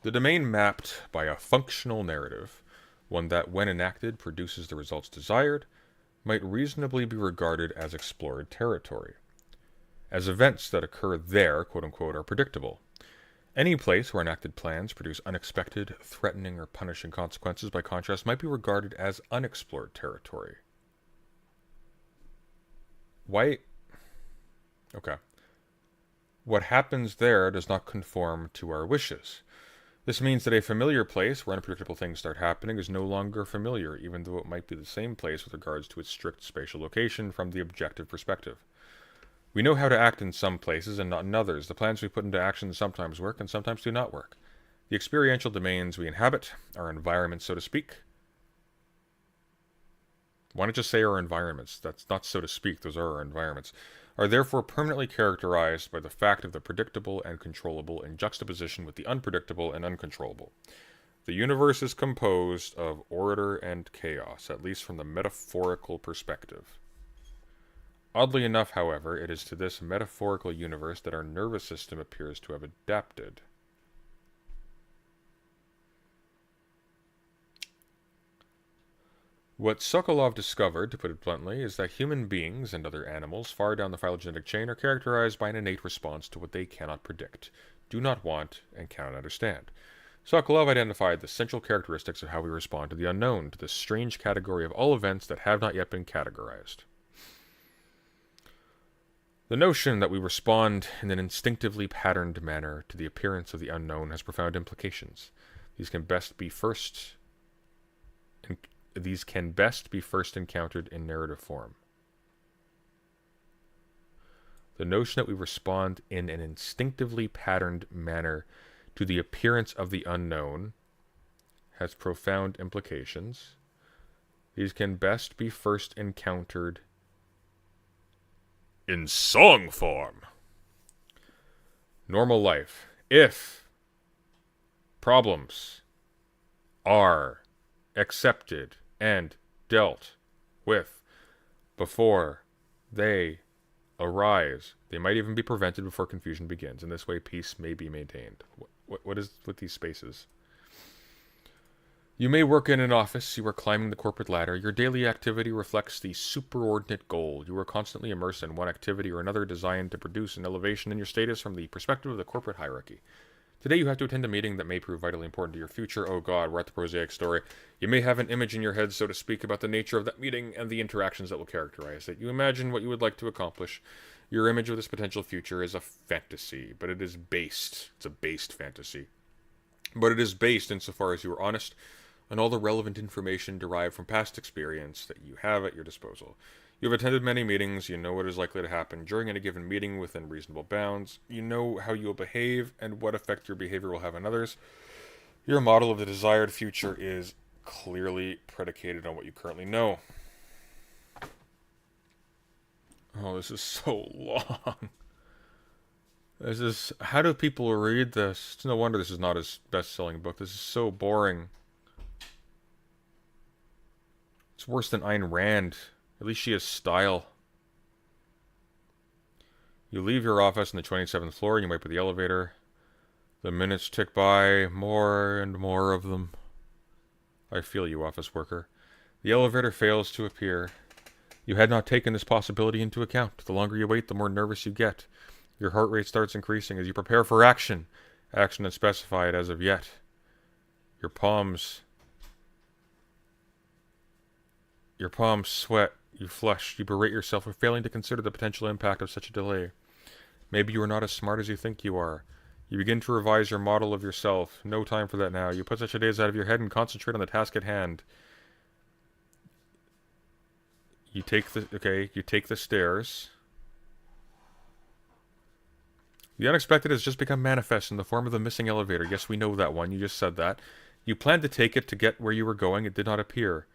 The domain mapped by a functional narrative, one that, when enacted, produces the results desired, might reasonably be regarded as explored territory, as events that occur there, quote-unquote, are predictable. Any place where enacted plans produce unexpected, threatening, or punishing consequences, by contrast, might be regarded as unexplored territory. Why? Okay. What happens there does not conform to our wishes. This means that a familiar place where unpredictable things start happening is no longer familiar, even though it might be the same place with regards to its strict spatial location from the objective perspective. We know how to act in some places and not in others. The plans we put into action sometimes work and sometimes do not work. The experiential domains we inhabit, our environments, so to speak. Why not just say our environments? That's not so to speak, those are our environments. Are therefore permanently characterized by the fact of the predictable and controllable in juxtaposition with the unpredictable and uncontrollable. The universe is composed of order and chaos, at least from the metaphorical perspective. Oddly enough, however, it is to this metaphorical universe that our nervous system appears to have adapted. What Sokolov discovered, to put it bluntly, is that human beings and other animals far down the phylogenetic chain are characterized by an innate response to what they cannot predict, do not want, and cannot understand. Sokolov identified the central characteristics of how we respond to the unknown, to this strange category of all events that have not yet been categorized. The notion that we respond in an instinctively patterned manner to the appearance of the unknown has profound implications. These can best be first encountered in narrative form. The notion that we respond in an instinctively patterned manner to the appearance of the unknown has profound implications. These can best be first encountered in song form. Normal life. If problems are accepted and dealt with before they arise, they might even be prevented before confusion begins. In this way, peace may be maintained. What is with these spaces? You may work in an office, you are climbing the corporate ladder. Your daily activity reflects the superordinate goal. You are constantly immersed in one activity or another designed to produce an elevation in your status from the perspective of the corporate hierarchy. Today you have to attend a meeting that may prove vitally important to your future. Oh God, we're at the prosaic story. You may have an image in your head, so to speak, about the nature of that meeting and the interactions that will characterize it. You imagine what you would like to accomplish. Your image of this potential future is a fantasy, but it is based. It's a based fantasy. But it is based insofar as you are honest on all the relevant information derived from past experience that you have at your disposal. You have attended many meetings, you know what is likely to happen during any given meeting within reasonable bounds, you know how you will behave and what effect your behavior will have on others. Your model of the desired future is clearly predicated on what you currently know. Oh, this is so long. How do people read this? It's no wonder this is not his best-selling book. This is so boring. It's worse than Ayn Rand. At least she has style. You leave your office on the 27th floor and you wait for the elevator. The minutes tick by, more and more of them. I feel you, office worker. The elevator fails to appear. You had not taken this possibility into account. The longer you wait, the more nervous you get. Your heart rate starts increasing as you prepare for action. Action unspecified as of yet. Your palms sweat. You flush. You berate yourself for failing to consider the potential impact of such a delay. Maybe you are not as smart as you think you are. You begin to revise your model of yourself. No time for that now. You put such days out of your head and concentrate on the task at hand. You take the stairs. The unexpected has just become manifest in the form of the missing elevator. Yes, we know that one. You just said that. You planned to take it to get where you were going. It did not appear.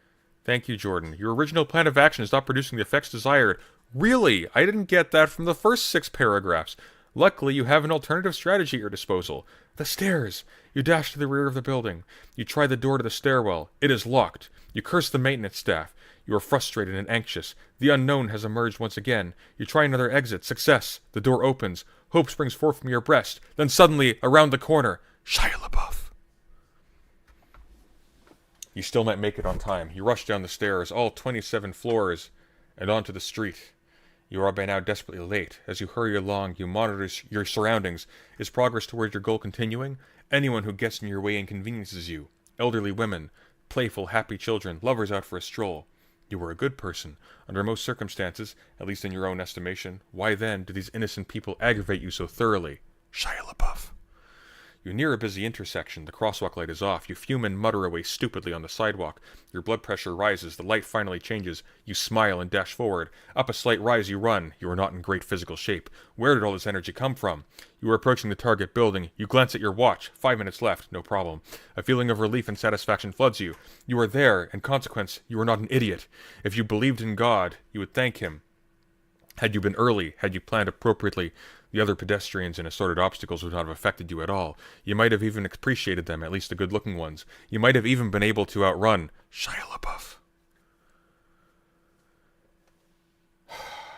Thank you, Jordan. Your original plan of action is not producing the effects desired. Really? I didn't get that from the first 6 paragraphs. Luckily, you have an alternative strategy at your disposal. The stairs! You dash to the rear of the building. You try the door to the stairwell. It is locked. You curse the maintenance staff. You are frustrated and anxious. The unknown has emerged once again. You try another exit. Success. The door opens. Hope springs forth from your breast. Then suddenly, around the corner, Shia LaBeouf. You still might make it on time. You rush down the stairs, all 27 floors, and onto the street. You are by now desperately late. As you hurry along, you monitor your surroundings. Is progress toward your goal continuing? Anyone who gets in your way inconveniences you. Elderly women, playful, happy children, lovers out for a stroll. You were a good person. Under most circumstances, at least in your own estimation, why then do these innocent people aggravate you so thoroughly? Shia LaBeouf. You near a busy intersection. The crosswalk light is off. You fume and mutter away stupidly on the sidewalk. Your blood pressure rises. The light finally changes. You smile and dash forward. Up a slight rise you run. You are not in great physical shape. Where did all this energy come from? You are approaching the target building. You glance at your watch. 5 minutes left. No problem. A feeling of relief and satisfaction floods you. You are there. In consequence, you are not an idiot. If you believed in God, you would thank him. Had you been early, had you planned appropriately, the other pedestrians and assorted obstacles would not have affected you at all. You might have even appreciated them, at least the good-looking ones. You might have even been able to outrun Shia LaBeouf.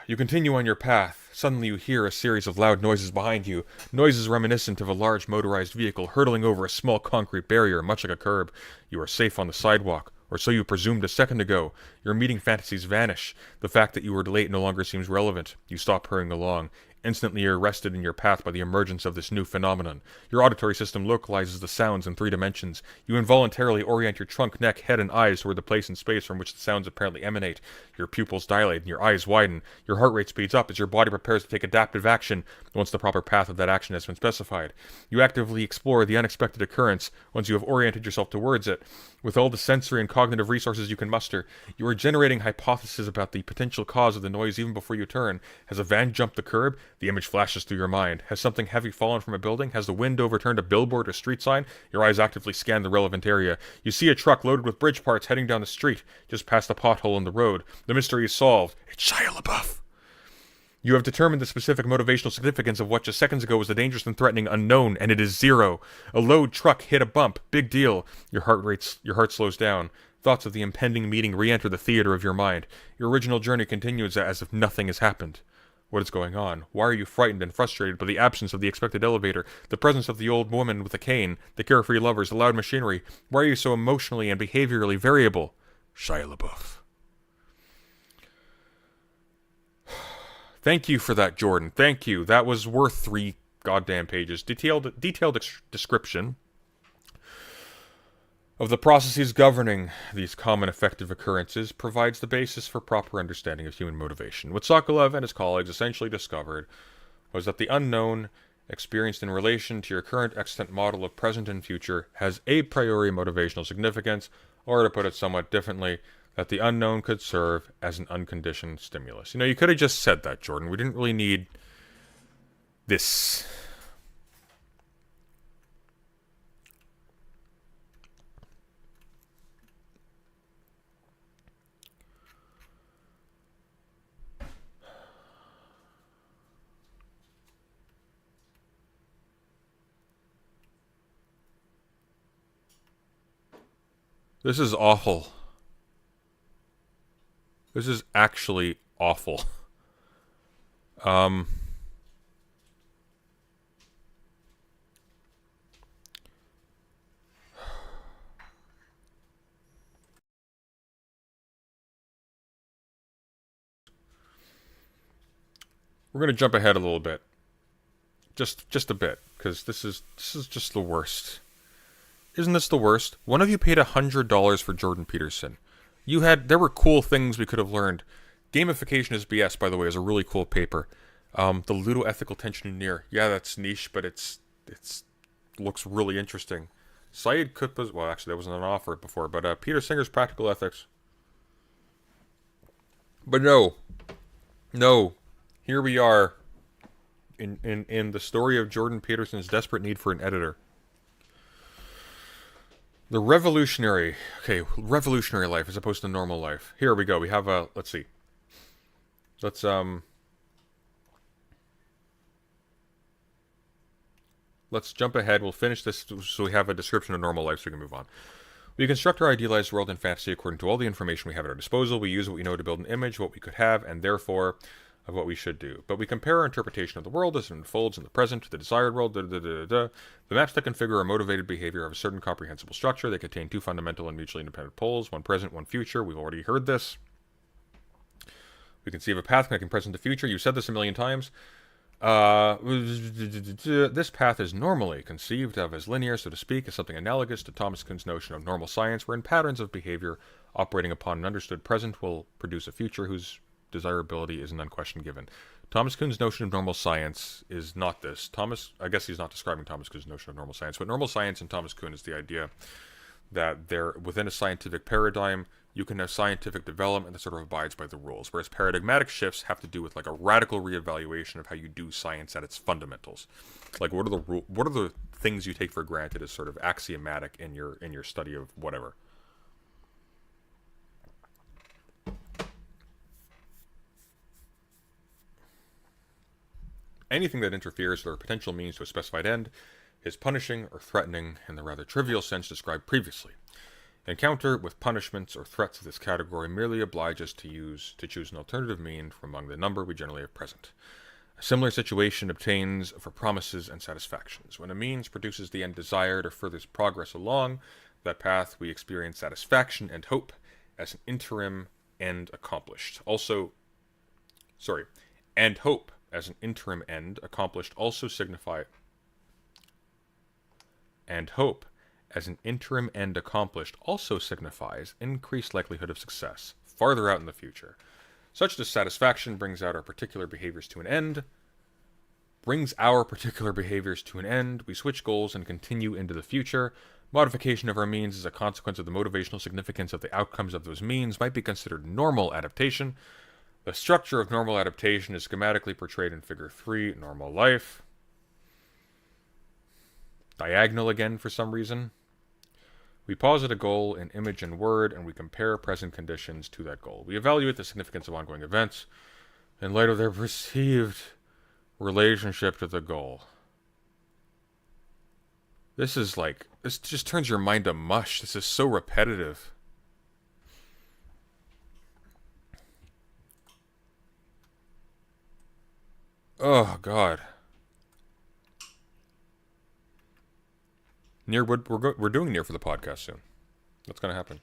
You continue on your path. Suddenly you hear a series of loud noises behind you, noises reminiscent of a large motorized vehicle hurtling over a small concrete barrier, much like a curb. You are safe on the sidewalk. Or so you presumed a second ago. Your meeting fantasies vanish. The fact that you were late no longer seems relevant. You stop hurrying along. Instantly you're arrested in your path by the emergence of this new phenomenon. Your auditory system localizes the sounds in 3 dimensions. You involuntarily orient your trunk, neck, head, and eyes toward the place and space from which the sounds apparently emanate. Your pupils dilate and your eyes widen. Your heart rate speeds up as your body prepares to take adaptive action once the proper path of that action has been specified. You actively explore the unexpected occurrence once you have oriented yourself towards it. With all the sensory and cognitive resources you can muster, you are generating hypotheses about the potential cause of the noise even before you turn. Has a van jumped the curb? The image flashes through your mind. Has something heavy fallen from a building? Has the wind overturned a billboard or street sign? Your eyes actively scan the relevant area. You see a truck loaded with bridge parts heading down the street, just past a pothole in the road. The mystery is solved. It's Shia LaBeouf. You have determined the specific motivational significance of what just seconds ago was the dangerous and threatening unknown, and it is 0. A load truck hit a bump. Big deal. Your heart slows down. Thoughts of the impending meeting re-enter the theater of your mind. Your original journey continues as if nothing has happened. What is going on? Why are you frightened and frustrated by the absence of the expected elevator, the presence of the old woman with a cane, the carefree lovers, the loud machinery? Why are you so emotionally and behaviorally variable? Shia LaBeouf. Thank you for that, Jordan. Thank you. That was worth 3 goddamn pages. Detailed description of the processes governing these common effective occurrences provides the basis for proper understanding of human motivation. What Sokolov and his colleagues essentially discovered was that the unknown, experienced in relation to your current extant model of present and future, has a priori motivational significance, or to put it somewhat differently, that the unknown could serve as an unconditioned stimulus. You know, you could have just said that, Jordan. We didn't really need this. This is awful. This is actually awful. We're going to jump ahead a little bit. Just a bit, because this is just the worst. Isn't this the worst? One of you paid $100 for Jordan Peterson. There were cool things we could have learned. Gamification is BS, by the way, is a really cool paper. The ludo-ethical tensioneer. Yeah, that's niche, but it's looks really interesting. Syed Kutba's, well, actually, that wasn't an offer before, but Peter Singer's Practical Ethics. But no. Here we are in the story of Jordan Peterson's desperate need for an editor. The revolutionary life as opposed to normal life. Here we go. We have let's see. Let's let's jump ahead. We'll finish this so we have a description of normal life so we can move on. We construct our idealized world in fantasy according to all the information we have at our disposal. We use what we know to build an image of what we could have, and therefore of what we should do. But we compare our interpretation of the world as it unfolds in the present to the desired world. The maps that configure our motivated behavior have a certain comprehensible structure. They contain two fundamental and mutually independent poles, one present, one future. We've already heard this. We conceive a path connecting present to future. You said this a million times. This path is normally conceived of as linear, so to speak, as something analogous to Thomas Kuhn's notion of normal science, wherein patterns of behavior operating upon an understood present will produce a future whose desirability is an unquestioned given. Thomas Kuhn's notion of normal science is not this. I guess he's not describing Thomas Kuhn's notion of normal science, but normal science in Thomas Kuhn is the idea that there, within a scientific paradigm, you can have scientific development that sort of abides by the rules, whereas paradigmatic shifts have to do with like a radical reevaluation of how you do science at its fundamentals. Like what are the things you take for granted as sort of axiomatic in your study of whatever. Anything that interferes with our potential means to a specified end is punishing or threatening in the rather trivial sense described previously. Encounter with punishments or threats of this category merely oblige us to choose an alternative mean from among the number we generally have present. A similar situation obtains for promises and satisfactions. When a means produces the end desired or furthers progress along that path, we experience satisfaction and hope as an interim end accomplished. And hope as an interim end accomplished also signify increased likelihood of success farther out in the future. Such dissatisfaction brings our particular behaviors to an end. We switch goals and continue into the future. Modification of our means as a consequence of the motivational significance of the outcomes of those means might be considered normal adaptation. The structure of normal adaptation is schematically portrayed in Figure 3, normal life. Diagonal again for some reason. We posit a goal in image and word, and we compare present conditions to that goal. We evaluate the significance of ongoing events in light of their perceived relationship to the goal. This just turns your mind to mush. This is so repetitive. Oh, God. We're doing Near for the podcast soon. What's going to happen?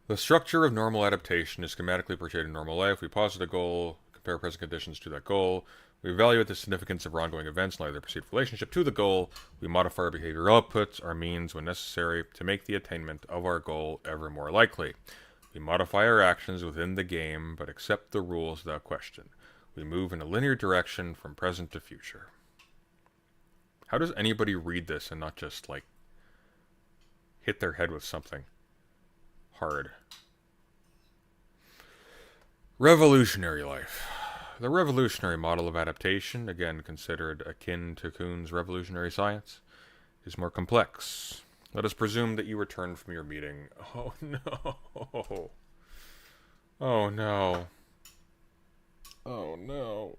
The structure of normal adaptation is schematically portrayed in normal life. We posit a goal, compare present conditions to that goal. We evaluate the significance of ongoing events in light of their perceived relationship to the goal. We modify our behavior outputs, our means when necessary, to make the attainment of our goal ever more likely. We modify our actions within the game, but accept the rules without question. We move in a linear direction from present to future. How does anybody read this and not just, hit their head with something hard? Revolutionary life. The revolutionary model of adaptation, again considered akin to Kuhn's revolutionary science, is more complex. Let us presume that you returned from your meeting. Oh no. Oh no. Oh no.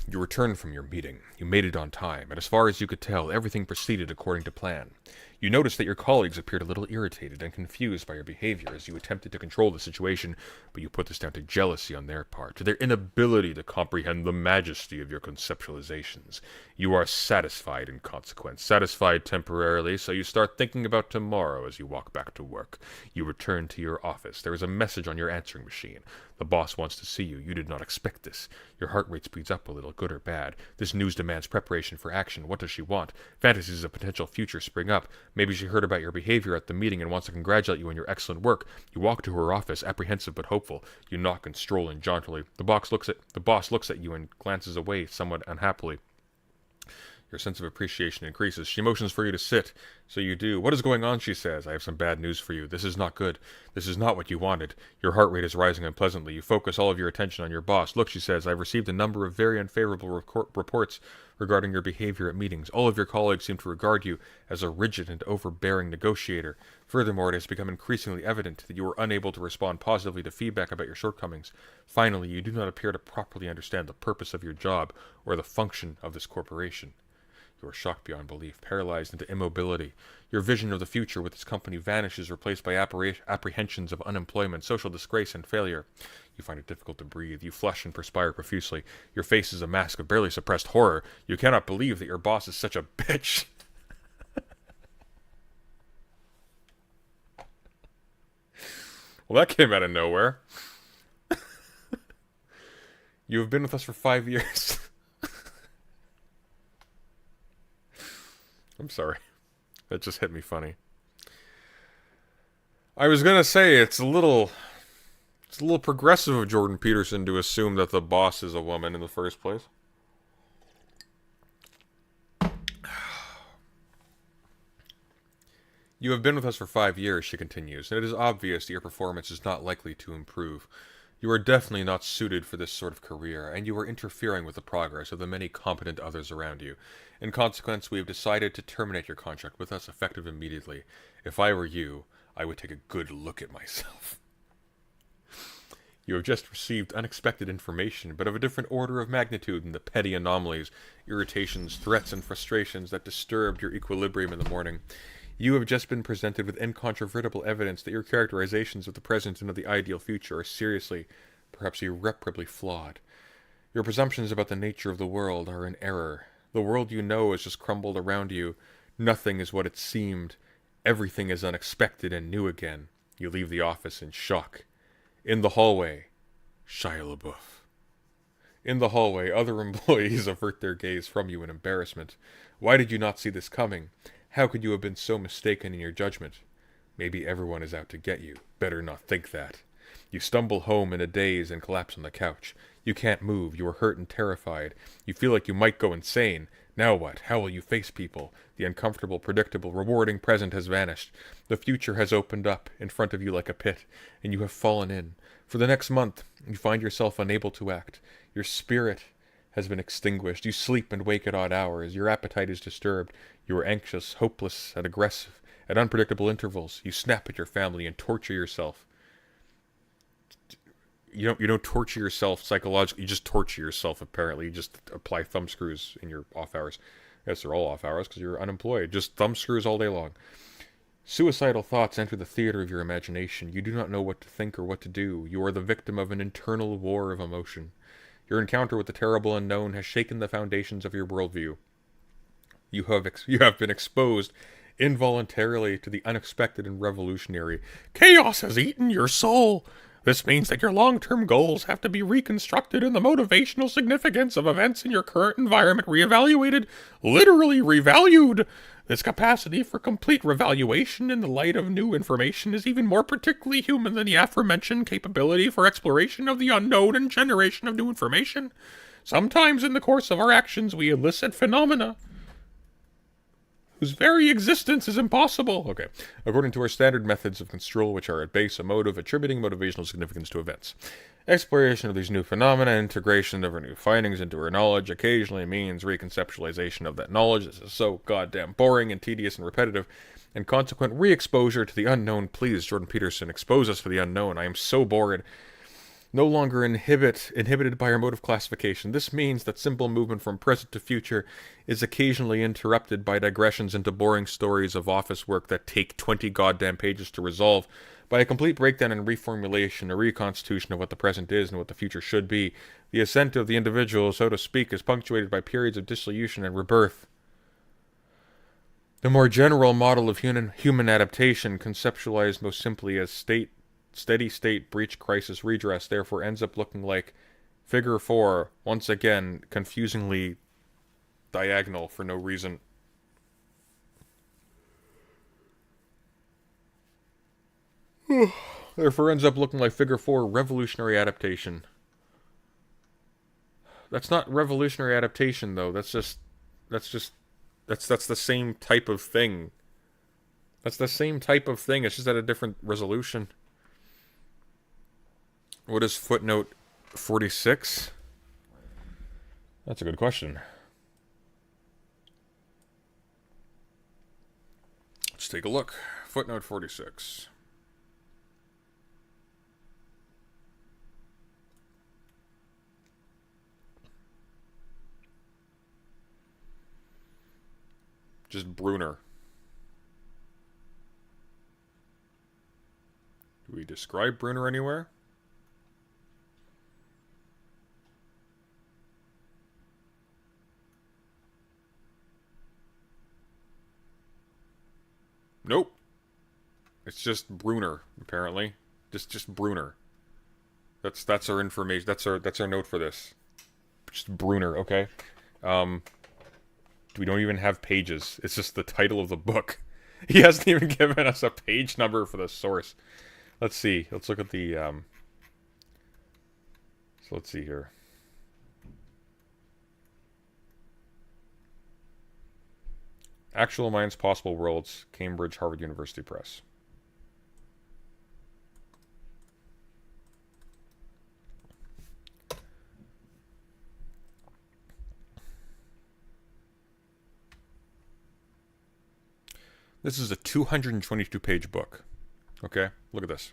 You returned from your meeting. You made it on time, and as far as you could tell, everything proceeded according to plan. You noticed that your colleagues appeared a little irritated and confused by your behavior as you attempted to control the situation, but you put this down to jealousy on their part, to their inability to comprehend the majesty of your conceptualizations. You are satisfied in consequence, satisfied temporarily, so you start thinking about tomorrow as you walk back to work. You return to your office. There is a message on your answering machine. The boss wants to see you. You did not expect this. Your heart rate speeds up a little, good or bad. This news demands preparation for action. What does she want? Fantasies of potential future spring up. Maybe she heard about your behavior at the meeting and wants to congratulate you on your excellent work. You walk to her office, apprehensive but hopeful. You knock and stroll in jauntily. The boss looks at you and glances away somewhat unhappily. Your sense of appreciation increases. She motions for you to sit, so you do. What is going on, she says. I have some bad news for you. This is not good. This is not what you wanted. Your heart rate is rising unpleasantly. You focus all of your attention on your boss. Look, she says, I've received a number of very unfavorable reports regarding your behavior at meetings. All of your colleagues seem to regard you as a rigid and overbearing negotiator. Furthermore, it has become increasingly evident that you are unable to respond positively to feedback about your shortcomings. Finally, you do not appear to properly understand the purpose of your job or the function of this corporation. You are shocked beyond belief, paralyzed into immobility. Your vision of the future with this company vanishes, replaced by apprehensions of unemployment, social disgrace, and failure. You find it difficult to breathe. You flush and perspire profusely. Your face is a mask of barely suppressed horror. You cannot believe that your boss is such a bitch. Well, that came out of nowhere. You have been with us for 5 years. I'm sorry. That just hit me funny. I was gonna say it's a little progressive of Jordan Peterson to assume that the boss is a woman in the first place. You have been with us for 5 years, she continues, and it is obvious that your performance is not likely to improve. You are definitely not suited for this sort of career, and you are interfering with the progress of the many competent others around you. In consequence, we have decided to terminate your contract with us effective immediately. If I were you, I would take a good look at myself. You have just received unexpected information, but of a different order of magnitude than the petty anomalies, irritations, threats, and frustrations that disturbed your equilibrium in the morning. You have just been presented with incontrovertible evidence that your characterizations of the present and of the ideal future are seriously, perhaps irreparably flawed. Your presumptions about the nature of the world are in error. The world you know has just crumbled around you. Nothing is what it seemed. Everything is unexpected and new again. You leave the office in shock. In the hallway, Shia LaBeouf. In the hallway, other employees avert their gaze from you in embarrassment. Why did you not see this coming? How could you have been so mistaken in your judgment? Maybe everyone is out to get you. Better not think that. You stumble home in a daze and collapse on the couch. You can't move. You are hurt and terrified. You feel like you might go insane. Now what? How will you face people? The uncomfortable, predictable, rewarding present has vanished. The future has opened up in front of you like a pit, and you have fallen in. For the next month, you find yourself unable to act. Your spirit has been extinguished. You sleep and wake at odd hours. Your appetite is disturbed. You are anxious, hopeless, and aggressive. At unpredictable intervals, you snap at your family and torture yourself. You don't torture yourself psychologically. You just torture yourself, apparently. You just apply thumb screws in your off hours. Yes, they're all off hours because you're unemployed. Just thumb screws all day long. Suicidal thoughts enter the theater of your imagination. You do not know what to think or what to do. You are the victim of an internal war of emotion. Your encounter with the terrible unknown has shaken the foundations of your worldview. You have been exposed involuntarily to the unexpected and revolutionary. Chaos has eaten your soul. This means that your long-term goals have to be reconstructed and the motivational significance of events in your current environment reevaluated, literally revalued. This capacity for complete revaluation in the light of new information is even more particularly human than the aforementioned capability for exploration of the unknown and generation of new information. Sometimes in the course of our actions we elicit phenomena whose very existence is impossible. Okay. According to our standard methods of construal, which are at base a mode of attributing motivational significance to events. Exploration of these new phenomena, integration of our new findings into our knowledge, occasionally means reconceptualization of that knowledge. This is so goddamn boring and tedious and repetitive, and consequent re-exposure to the unknown. Please, Jordan Peterson, expose us for the unknown. I am so bored. No longer inhibited by our mode of classification. This means that simple movement from present to future is occasionally interrupted by digressions into boring stories of office work that take 20 goddamn pages to resolve, by a complete breakdown and reformulation, a reconstitution of what the present is and what the future should be. The ascent of the individual, so to speak, is punctuated by periods of dissolution and rebirth. The more general model of human adaptation, conceptualized most simply as steady state breach crisis redress, therefore ends up looking like Figure 4, once again confusingly diagonal for no reason. Therefore ends up looking like Figure 4, revolutionary adaptation. That's not revolutionary adaptation though. That's the same type of thing. That's the same type of thing. It's just at a different resolution. What is footnote 46? That's a good question. Let's take a look. Footnote 46. Just Bruner. Do we describe Bruner anywhere? Nope. It's just Bruner, apparently. Just Bruner. That's our information. That's our note for this. Just Bruner, okay? We don't even have pages. It's just the title of the book. He hasn't even given us a page number for the source. Let's see. Let's look at the so let's see here. Actual Minds, Possible Worlds, Cambridge, Harvard University Press. This is a 222-page book. Okay, look at this.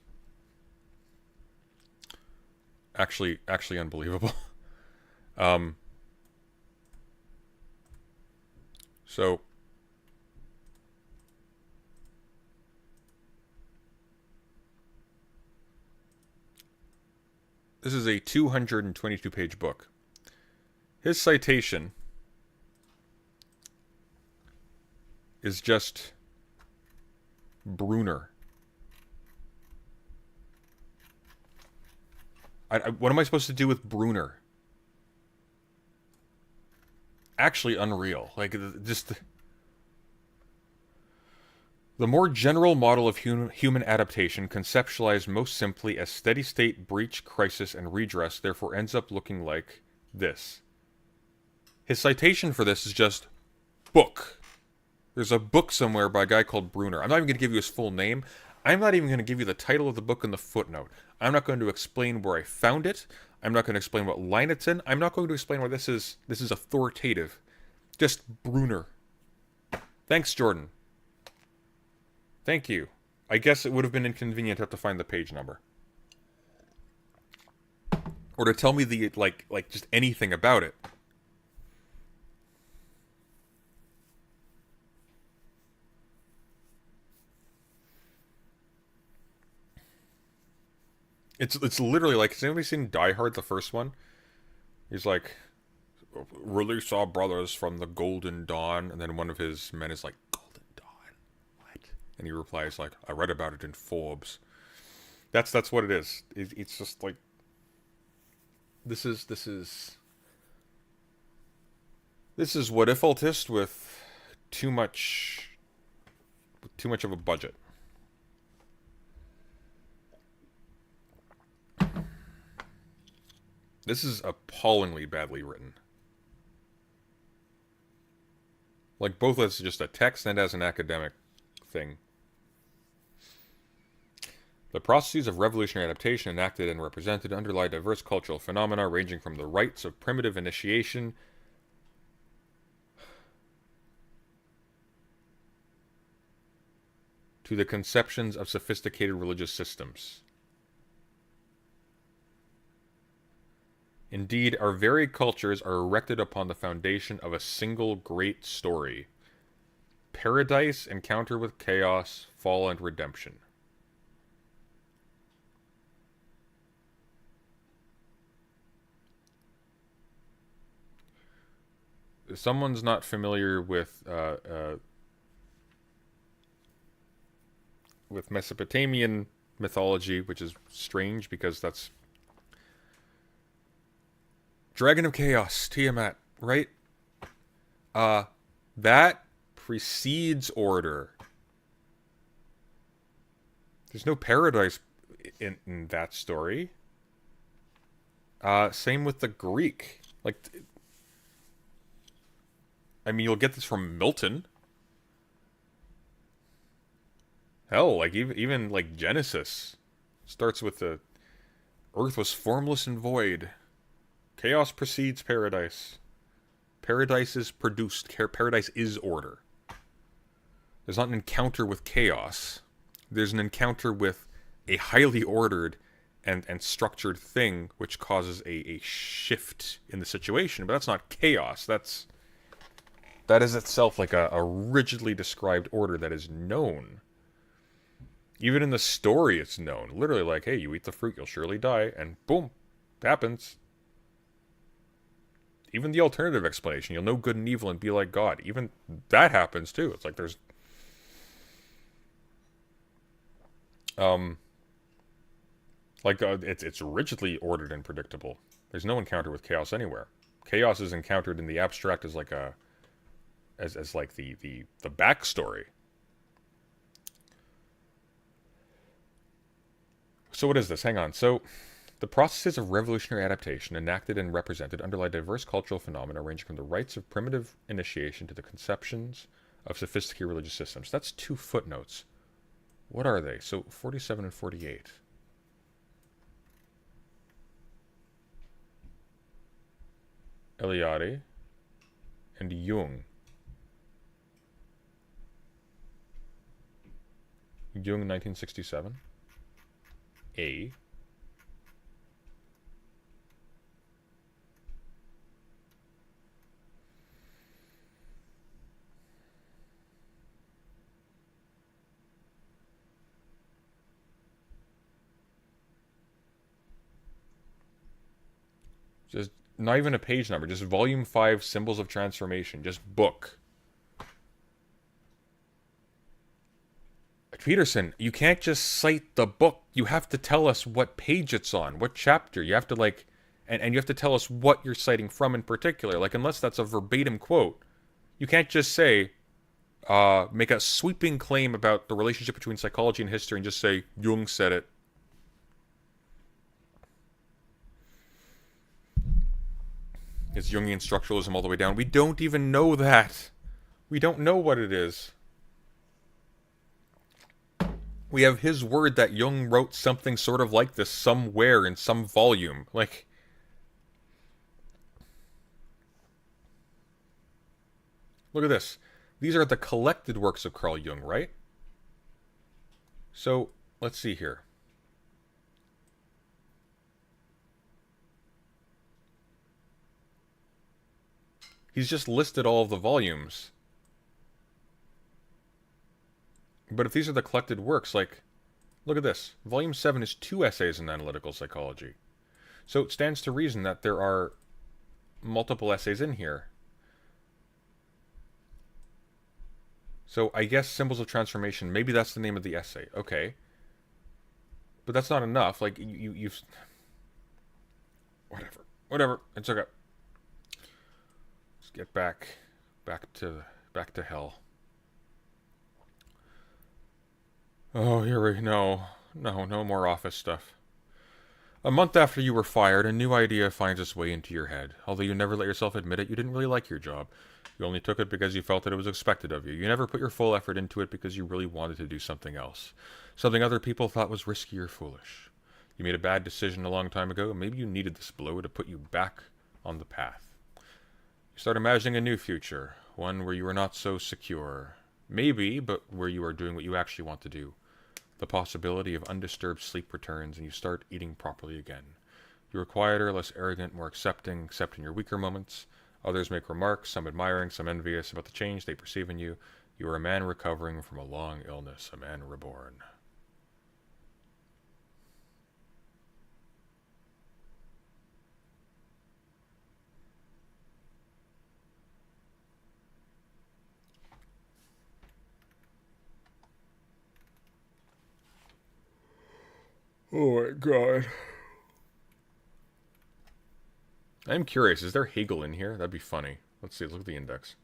Actually unbelievable. So this is a 222-page book. His citation is just Bruner. What am I supposed to do with Bruner? Actually unreal. Like, just the more general model of human adaptation, conceptualized most simply as steady state, breach, crisis, and redress, therefore ends up looking like this. His citation for this is just book. There's a book somewhere by a guy called Bruner. I'm not even going to give you his full name. I'm not even going to give you the title of the book and the footnote. I'm not going to explain where I found it. I'm not going to explain what line it's in. I'm not going to explain why this is authoritative. Just Bruner. Thanks, Jordan. Thank you. I guess it would have been inconvenient to have to find the page number. Or to tell me the, like just anything about it. It's literally like, has anybody seen Die Hard, the first one? He's like, release our brothers from the Golden Dawn, and then one of his men is like, Golden Dawn? What? And he replies like, I read about it in Forbes. That's what it is. It's just like, this is what if altist with too much of a budget. This is appallingly badly written. Like, both as just a text and as an academic thing. The processes of revolutionary adaptation enacted and represented underlie diverse cultural phenomena ranging from the rites of primitive initiation to the conceptions of sophisticated religious systems. Indeed, our very cultures are erected upon the foundation of a single great story. Paradise, encounter with chaos, fall, and redemption. If someone's not familiar with Mesopotamian mythology, which is strange because that's Dragon of Chaos, Tiamat, right? That precedes Order. There's no paradise in that story. Same with the Greek. Like, I mean, you'll get this from Milton. Hell, like even like Genesis starts with the Earth was formless and void. Chaos precedes paradise. Paradise is produced. Paradise is order. There's not an encounter with chaos. There's an encounter with a highly ordered and structured thing which causes a shift in the situation. But that's not chaos. That is itself like a rigidly described order that is known. Even in the story, it's known. Literally, like, hey, you eat the fruit, you'll surely die, and boom, it happens. Even the alternative explanation, you'll know good and evil and be like God. Even that happens too. It's like there's it's rigidly ordered and predictable. There's no encounter with chaos anywhere. Chaos is encountered in the abstract as like as like the backstory. So what is this? Hang on. So the processes of revolutionary adaptation enacted and represented underlie diverse cultural phenomena ranging from the rites of primitive initiation to the conceptions of sophisticated religious systems. That's 2 footnotes. What are they? So 47 and 48. Eliade and Jung. Jung, 1967. A. Just not even a page number, just volume 5, Symbols of Transformation, just book. Peterson, you can't just cite the book. You have to tell us what page it's on, what chapter. You have to and you have to tell us what you're citing from in particular. Like, unless that's a verbatim quote, you can't just say, make a sweeping claim about the relationship between psychology and history and just say, Jung said it. It's Jungian structuralism all the way down. We don't even know that. We don't know what it is. We have his word that Jung wrote something sort of like this somewhere in some volume. Like, look at this. These are the collected works of Carl Jung, right? So, let's see here. He's just listed all of the volumes. But if these are the collected works, like, look at this. Volume 7 is 2 essays in analytical psychology. So it stands to reason that there are multiple essays in here. So I guess Symbols of Transformation, maybe that's the name of the essay. Okay. But that's not enough. Like, you've... Whatever. It's okay. Let's get back to hell. Oh, no more office stuff. A month after you were fired, a new idea finds its way into your head. Although you never let yourself admit it, you didn't really like your job. You only took it because you felt that it was expected of you. You never put your full effort into it because you really wanted to do something else. Something other people thought was risky or foolish. You made a bad decision a long time ago, and maybe you needed this blow to put you back on the path. You start imagining a new future, one where you are not so secure. Maybe, but where you are doing what you actually want to do. The possibility of undisturbed sleep returns, and you start eating properly again. You are quieter, less arrogant, more accepting, except in your weaker moments. Others make remarks, some admiring, some envious, about the change they perceive in you. You are a man recovering from a long illness, a man reborn. Oh my god. I'm curious, is there Hegel in here? That'd be funny. Let's see, look at the index.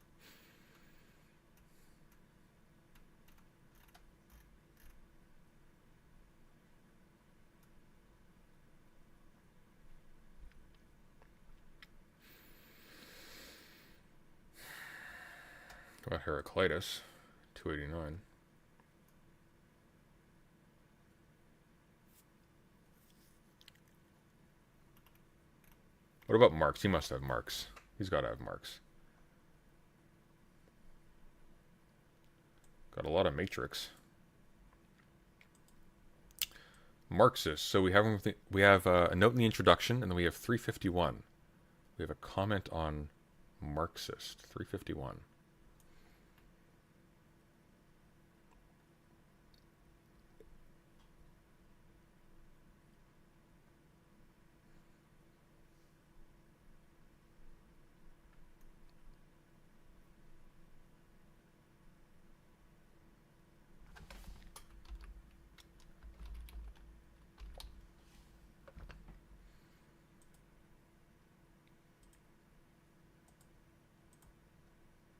About Heraclitus, 289. What about Marx? He must have Marx. He's got to have Marx. Got a lot of Matrix. Marxist. So we have a note in the introduction, and then we have 351. We have a comment on Marxist. 351.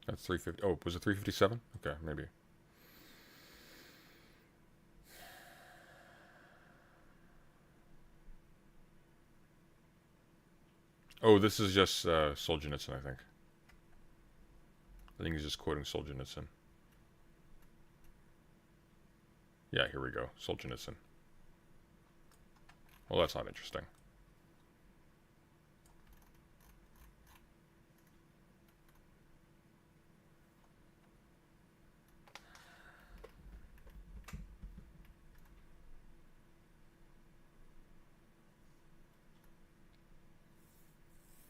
That's 350. Oh, was it 357? Okay, maybe. Oh, this is just Solzhenitsyn, I think. I think he's just quoting Solzhenitsyn. Yeah, here we go. Solzhenitsyn. Well, that's not interesting.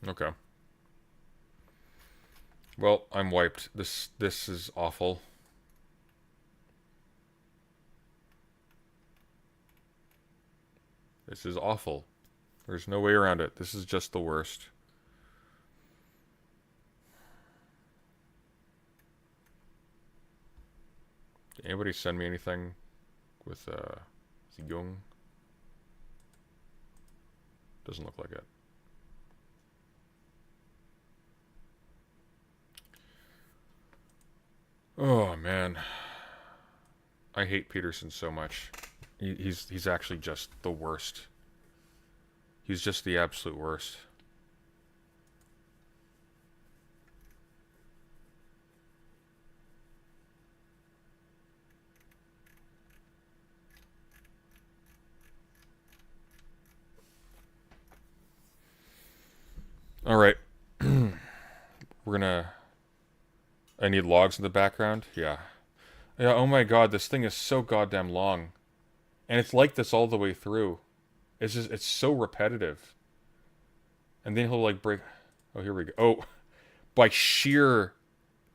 Okay. Well, I'm wiped. This is awful. This is awful. There's no way around it. This is just the worst. Did anybody send me anything with Jung? Doesn't look like it. Oh man, I hate Peterson so much. He's actually just the worst. He's just the absolute worst. All right, we're gonna. I need logs in the background. Yeah. Yeah. Oh my god, this thing is so goddamn long, and it's like this all the way through. It's so repetitive. And then he'll like break. Oh, here we go. Oh, by sheer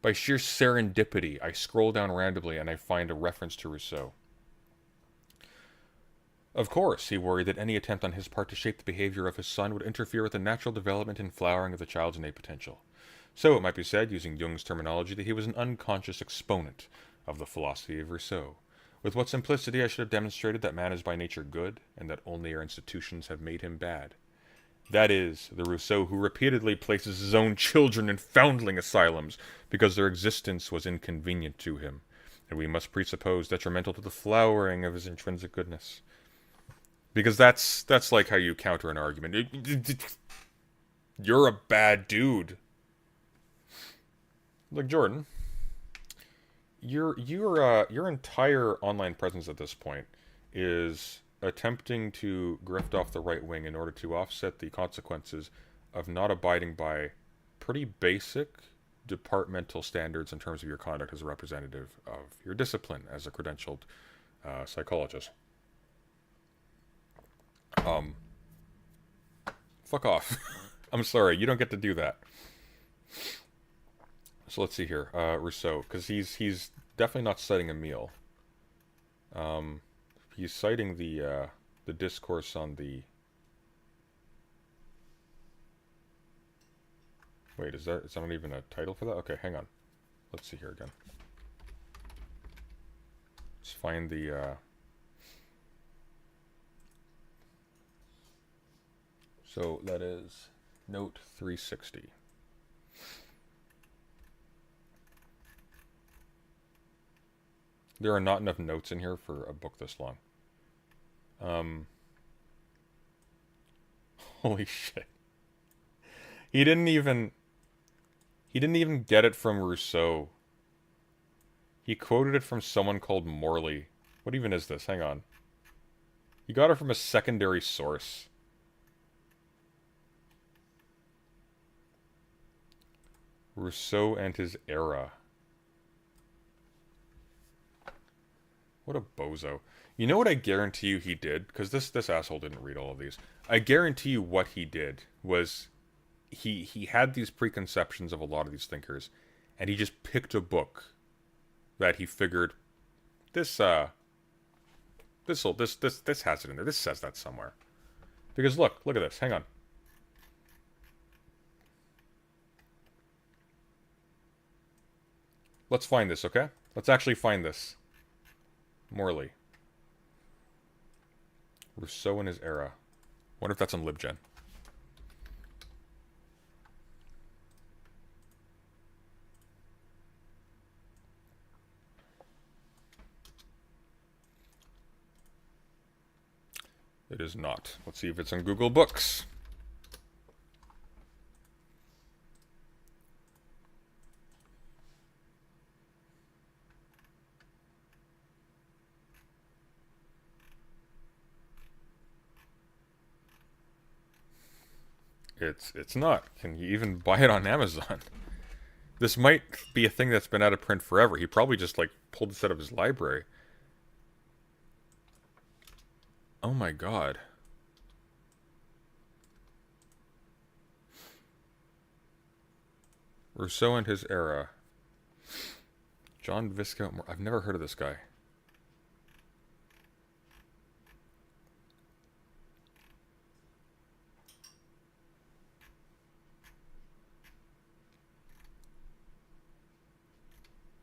serendipity, I scroll down randomly and I find a reference to Rousseau. Of course, he worried that any attempt on his part to shape the behavior of his son would interfere with the natural development and flowering of the child's innate potential. So it might be said, using Jung's terminology, that he was an unconscious exponent of the philosophy of Rousseau. With what simplicity I should have demonstrated that man is by nature good, and that only our institutions have made him bad. That is, the Rousseau who repeatedly places his own children in foundling asylums because their existence was inconvenient to him, and we must presuppose detrimental to the flowering of his intrinsic goodness. Because that's like how you counter an argument. You're a bad dude. Like Jordan, your entire online presence at this point is attempting to grift off the right wing in order to offset the consequences of not abiding by pretty basic departmental standards in terms of your conduct as a representative of your discipline as a credentialed psychologist. Fuck off. I'm sorry, you don't get to do that. So let's see here, Rousseau, because he's definitely not citing Emile. He's citing the discourse on the. Wait, is that not even a title for that? Okay, hang on. Let's see here again. Let's find the. So that is note 360. There are not enough notes in here for a book this long. Holy shit. He didn't even get it from Rousseau. He quoted it from someone called Morley. What even is this? Hang on. He got it from a secondary source. Rousseau and his era. What a bozo. You know what I guarantee you he did? Because this asshole didn't read all of these. I guarantee you what he did was he had these preconceptions of a lot of these thinkers, and he just picked a book that he figured this has it in there. This says that somewhere. Because look at this. Hang on. Let's find this, okay? Let's actually find this. Morley. Rousseau and his era. Wonder if that's on LibGen. It is not. Let's see if it's on Google Books. It's not. Can you even buy it on Amazon? This might be a thing that's been out of print forever. He probably just like pulled this out of his library. Oh my god. Rousseau and his era. John Viscount. I've never heard of this guy.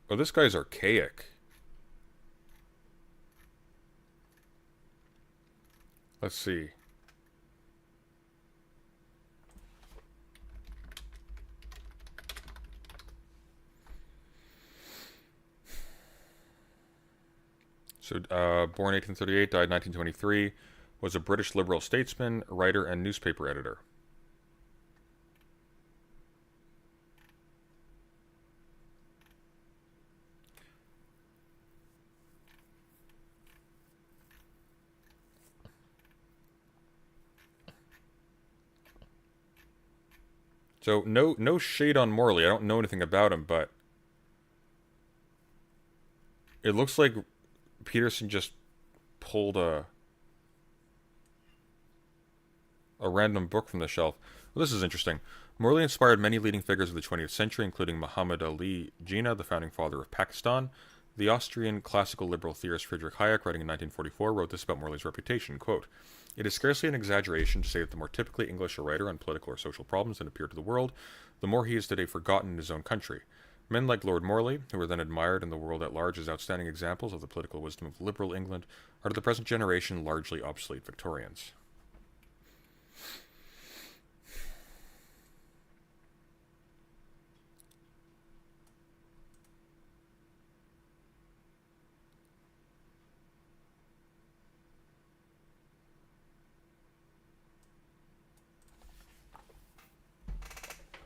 Oh, this guy's archaic. Let's see. So, born 1838, died 1923, was a British liberal statesman, writer, and newspaper editor. So no shade on Morley. I don't know anything about him, but it looks like Peterson just pulled a random book from the shelf. Well, this is interesting. Morley inspired many leading figures of the 20th century, including Muhammad Ali Jinnah, the founding father of Pakistan. The Austrian classical liberal theorist Friedrich Hayek, writing in 1944, wrote this about Morley's reputation, quote, "It is scarcely an exaggeration to say that the more typically English a writer on political or social problems that appear to the world, the more he is today forgotten in his own country. Men like Lord Morley, who were then admired in the world at large as outstanding examples of the political wisdom of liberal England, are to the present generation largely obsolete Victorians."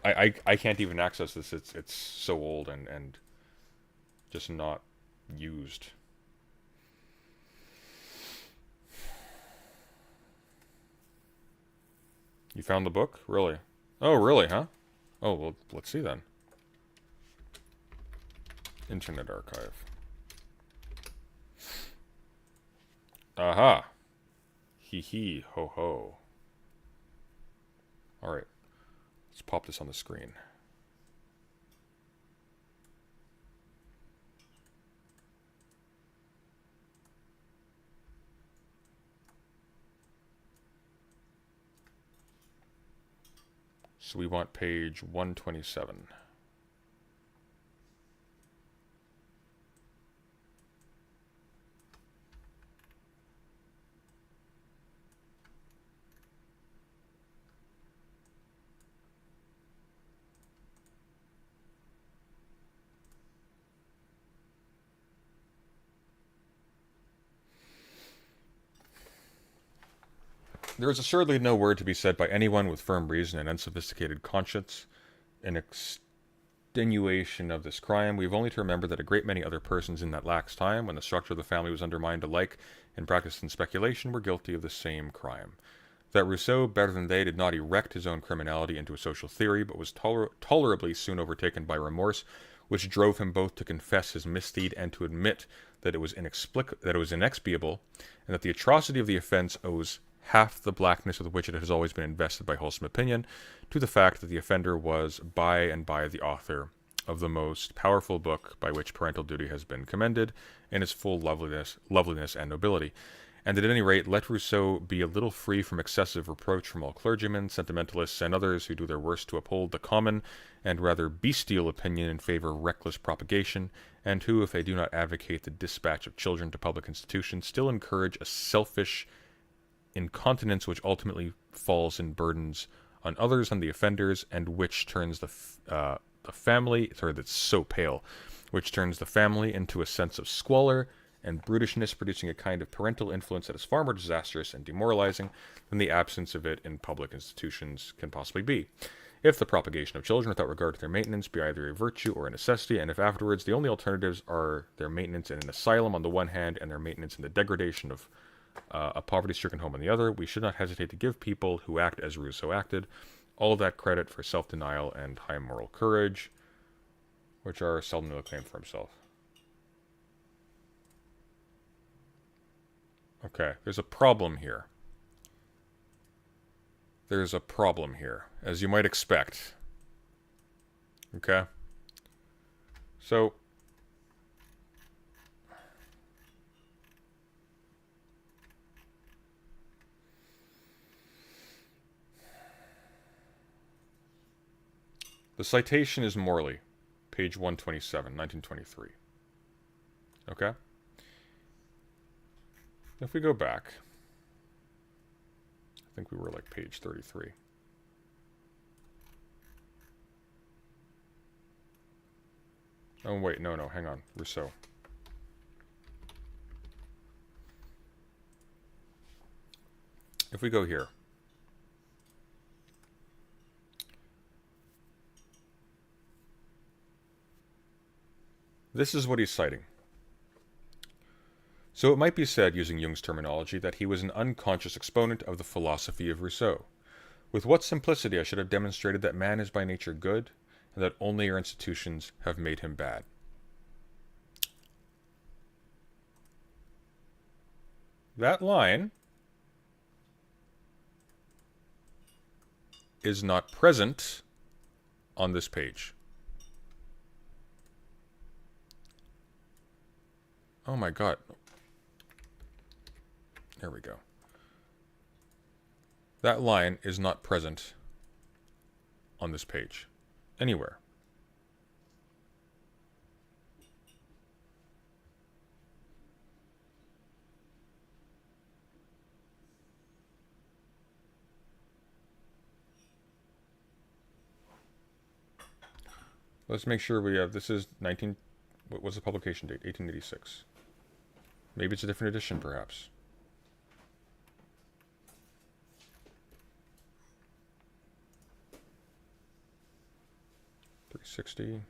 I can't even access this. It's so old and just not used. You found the book? Really? Oh, really, huh? Oh, well, let's see then. Internet Archive. Aha. Hee hee ho ho. Alright. Let's pop this on the screen. So we want page 127. There is assuredly no word to be said by anyone with firm reason and unsophisticated conscience in extenuation of this crime. We have only to remember that a great many other persons in that lax time, when the structure of the family was undermined alike in practice and speculation, were guilty of the same crime. That Rousseau, better than they, did not erect his own criminality into a social theory, but was tolerably soon overtaken by remorse, which drove him both to confess his misdeed and to admit that it was inexpiable, and that the atrocity of the offence owes half the blackness with which it has always been invested by wholesome opinion to the fact that the offender was by and by the author of the most powerful book by which parental duty has been commended in its full loveliness and nobility. And at any rate, let Rousseau be a little free from excessive reproach from all clergymen, sentimentalists, and others who do their worst to uphold the common and rather bestial opinion in favor of reckless propagation, and who, if they do not advocate the dispatch of children to public institutions, still encourage a selfish incontinence which ultimately falls in burdens on others than the offenders, and which turns the family, that's so pale, which turns the family into a sense of squalor and brutishness, producing a kind of parental influence that is far more disastrous and demoralizing than the absence of it in public institutions can possibly be. If the propagation of children without regard to their maintenance be either a virtue or a necessity, and if afterwards the only alternatives are their maintenance in an asylum on the one hand and their maintenance in the degradation of a poverty-stricken home on the other, we should not hesitate to give people who act as Rousseau acted all that credit for self-denial and high moral courage, which are seldom acclaimed for himself. Okay, there's a problem here. There's a problem here, as you might expect. Okay? So, the citation is Morley, page 127, 1923. Okay? If we go back, I think we were like page 33. Oh, wait, no, hang on. Rousseau. If we go here. This is what he's citing. So it might be said, using Jung's terminology, that he was an unconscious exponent of the philosophy of Rousseau. With what simplicity I should have demonstrated that man is by nature good, and that only our institutions have made him bad. That line is not present on this page. Oh my god. There we go. That line is not present on this page. Anywhere. Let's make sure we have, this is what was the publication date? 1886. Maybe it's a different edition, perhaps. 360.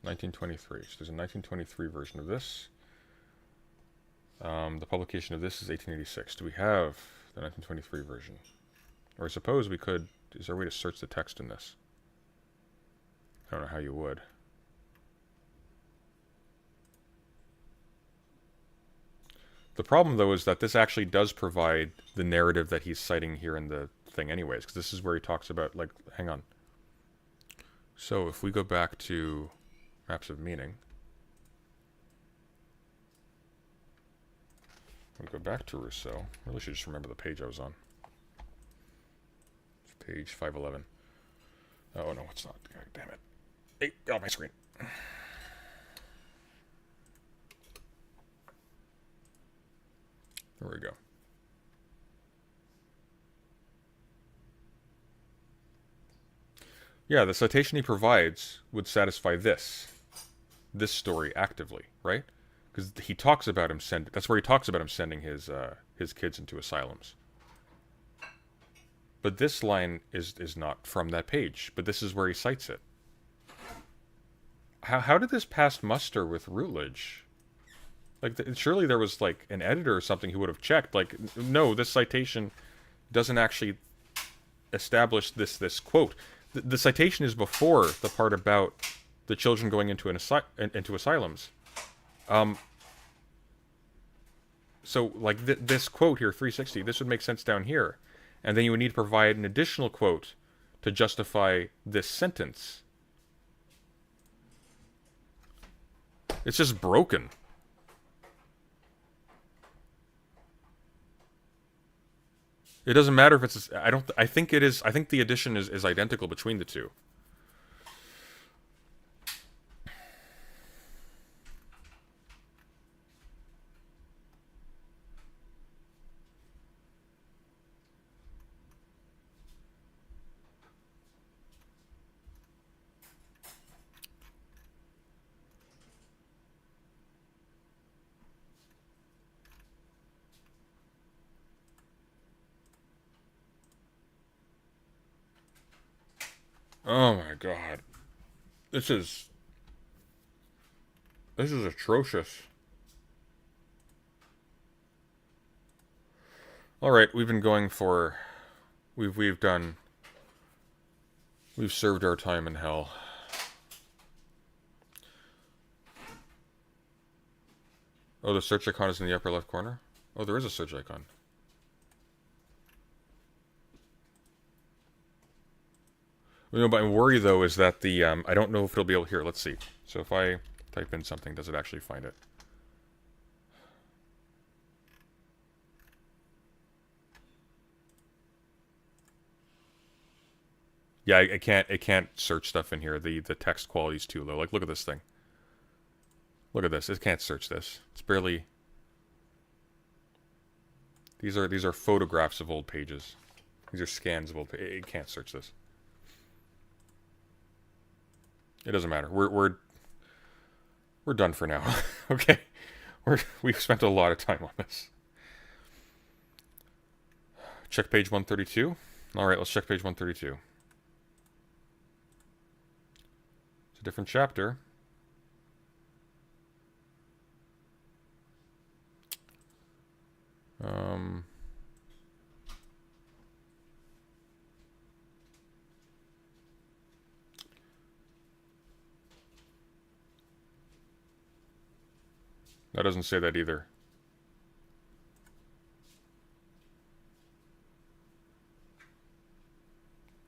(1923). So there's a 1923 version of this. The publication of this is 1886. Do we have the 1923 version? Or I suppose we could... Is there a way to search the text in this? I don't know how you would. The problem, though, is that this actually does provide the narrative that he's citing here in the thing anyways, because this is where he talks about, like, hang on. So if we go back to Maps of Meaning, we go back to Rousseau. I really should just remember the page I was on. It's page 511. Oh, no, it's not. God damn it. Hey, get off my screen. There we go. Yeah, the citation he provides would satisfy this story actively, right? Because he talks about him that's where he talks about him sending his kids into asylums. But this line is not from that page, but this is where he cites it. How did this pass muster with Routledge? Like, surely there was, like, an editor or something who would have checked. Like, no, this citation doesn't actually establish this quote. The citation is before the part about the children going into into asylums. So, like, this quote here, 360, this would make sense down here. And then you would need to provide an additional quote to justify this sentence. It's just broken. It doesn't matter if it's. I don't. I think it is. I think the addition is identical between the two. Oh my god. This is. This is atrocious. Alright, we've been going for. We've done. We've served our time in hell. Oh, the search icon is in the upper left corner? Oh, there is a search icon. You know, my worry, though, is that the, I don't know if it'll be able... Here, let's see. So if I type in something, does it actually find it? Yeah, it can't search stuff in here. The text quality is too low. Like, look at this thing. Look at this. It can't search this. It's barely... These are photographs of old pages. These are scans of old pages. It can't search this. It doesn't matter. We're done for now. Okay? We've spent a lot of time on this. Check page 132. Alright, let's check page 132. It's a different chapter. That doesn't say that either.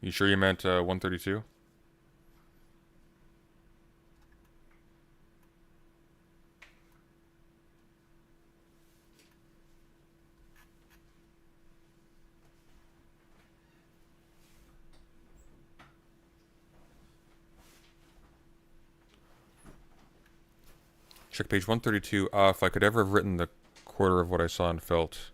You sure you meant 132? Check page 132. If I could ever have written the quarter of what I saw and felt.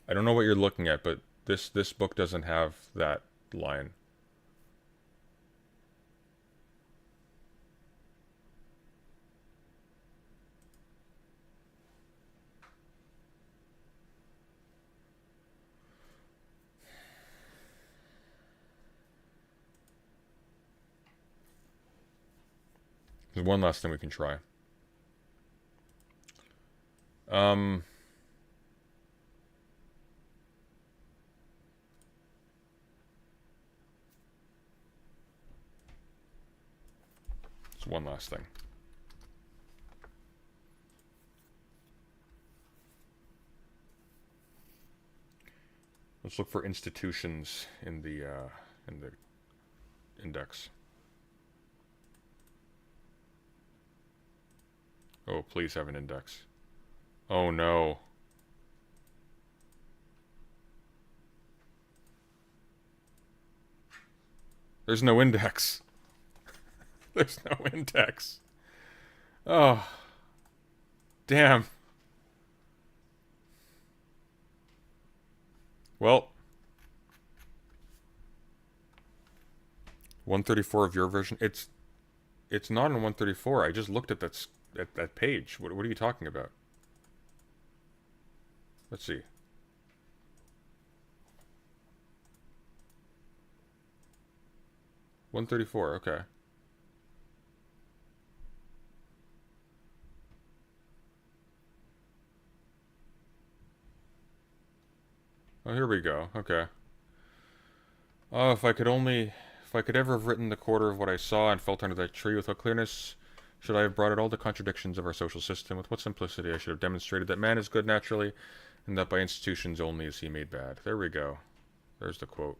I don't know what you're looking at, but this book doesn't have that line. There's one last thing we can try. It's one last thing. Let's look for institutions in the index. Oh, please have an index. Oh no. There's no index. There's no index. Oh. Damn. Well. 134 of your version. It's not in 134. I just looked at that page. What are you talking about? Let's see. $134, okay. Oh, here we go. Okay. Oh, if I could ever have written the quarter of what I saw and felt under that tree, with what clearness should I have brought out all the contradictions of our social system, with what simplicity I should have demonstrated that man is good naturally, and that by institutions only is he made bad. There we go. There's the quote.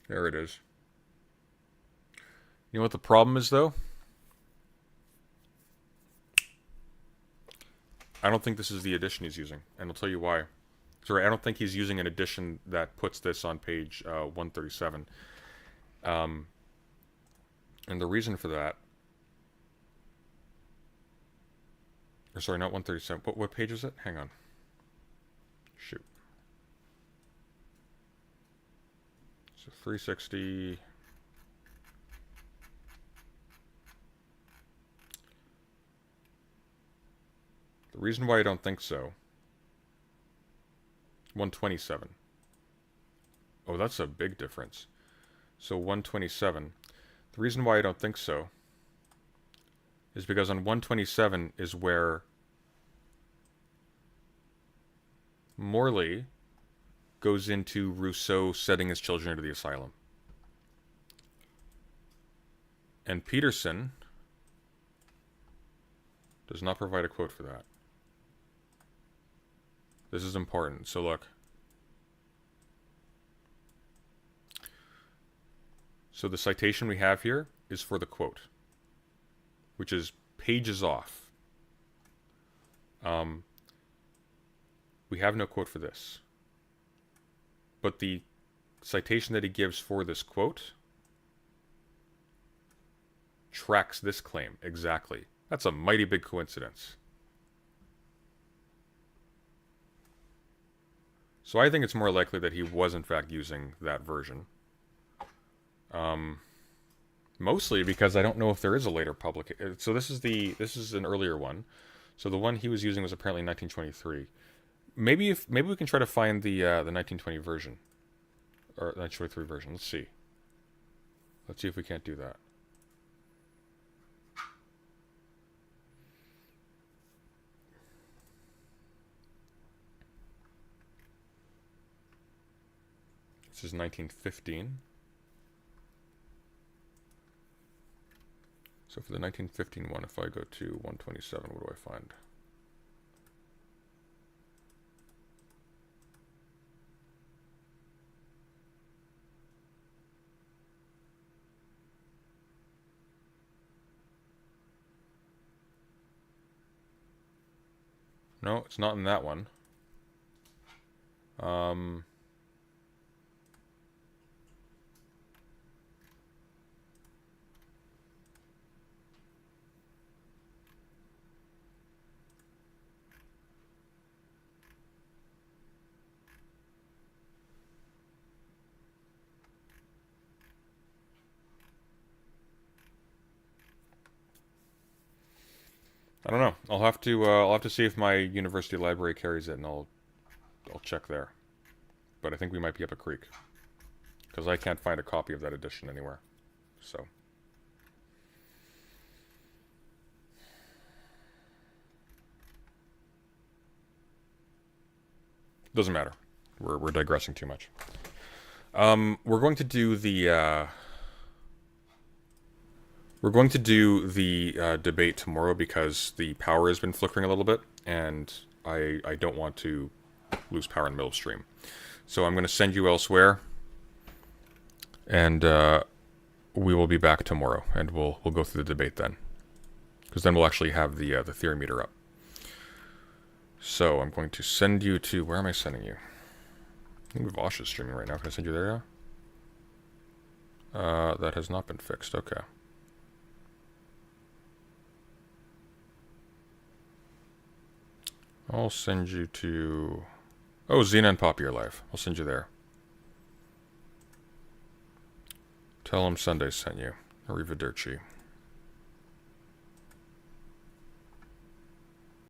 There it is. You know what the problem is, though? I don't think this is the edition he's using, and I'll tell you why. Sorry, I don't think he's using an edition that puts this on page 137. And the reason for that... Or sorry, not 137. What page is it? Hang on. Shoot. So 360... The reason why I don't think so... 127. Oh, that's a big difference. So 127. The reason why I don't think so is because on 127 is where Morley goes into Rousseau setting his children into the asylum. And Peterson does not provide a quote for that. This is important. So look. So the citation we have here is for the quote, which is pages off. We have no quote for this. But the citation that he gives for this quote tracks this claim exactly. That's a mighty big coincidence. So I think it's more likely that he was in fact using that version. Mostly because I don't know if there is a later publication. So this is an earlier one. So the one he was using was apparently 1923. Maybe we can try to find the 1920 version, or 1923 version. Let's see. Let's see if we can't do that. This is 1915. So for the 1915 one, if I go to 127, what do I find? No, it's not in that one. I don't know. I'll have to see if my university library carries it, and I'll check there. But I think we might be up a creek, because I can't find a copy of that edition anywhere. So doesn't matter. We're digressing too much. We're going to do the debate tomorrow because the power has been flickering a little bit, and I don't want to lose power in the middle of stream. So I'm going to send you elsewhere, and we will be back tomorrow, and we'll go through the debate then, because then we'll actually have the theory meter up. So I'm going to send you to, where am I sending you? I think Vosh is streaming right now. Can I send you there now? That has not been fixed. Okay. I'll send you to... Oh, Xena and Poppy are live. I'll send you there. Tell them Sunday sent you. Arrivederci.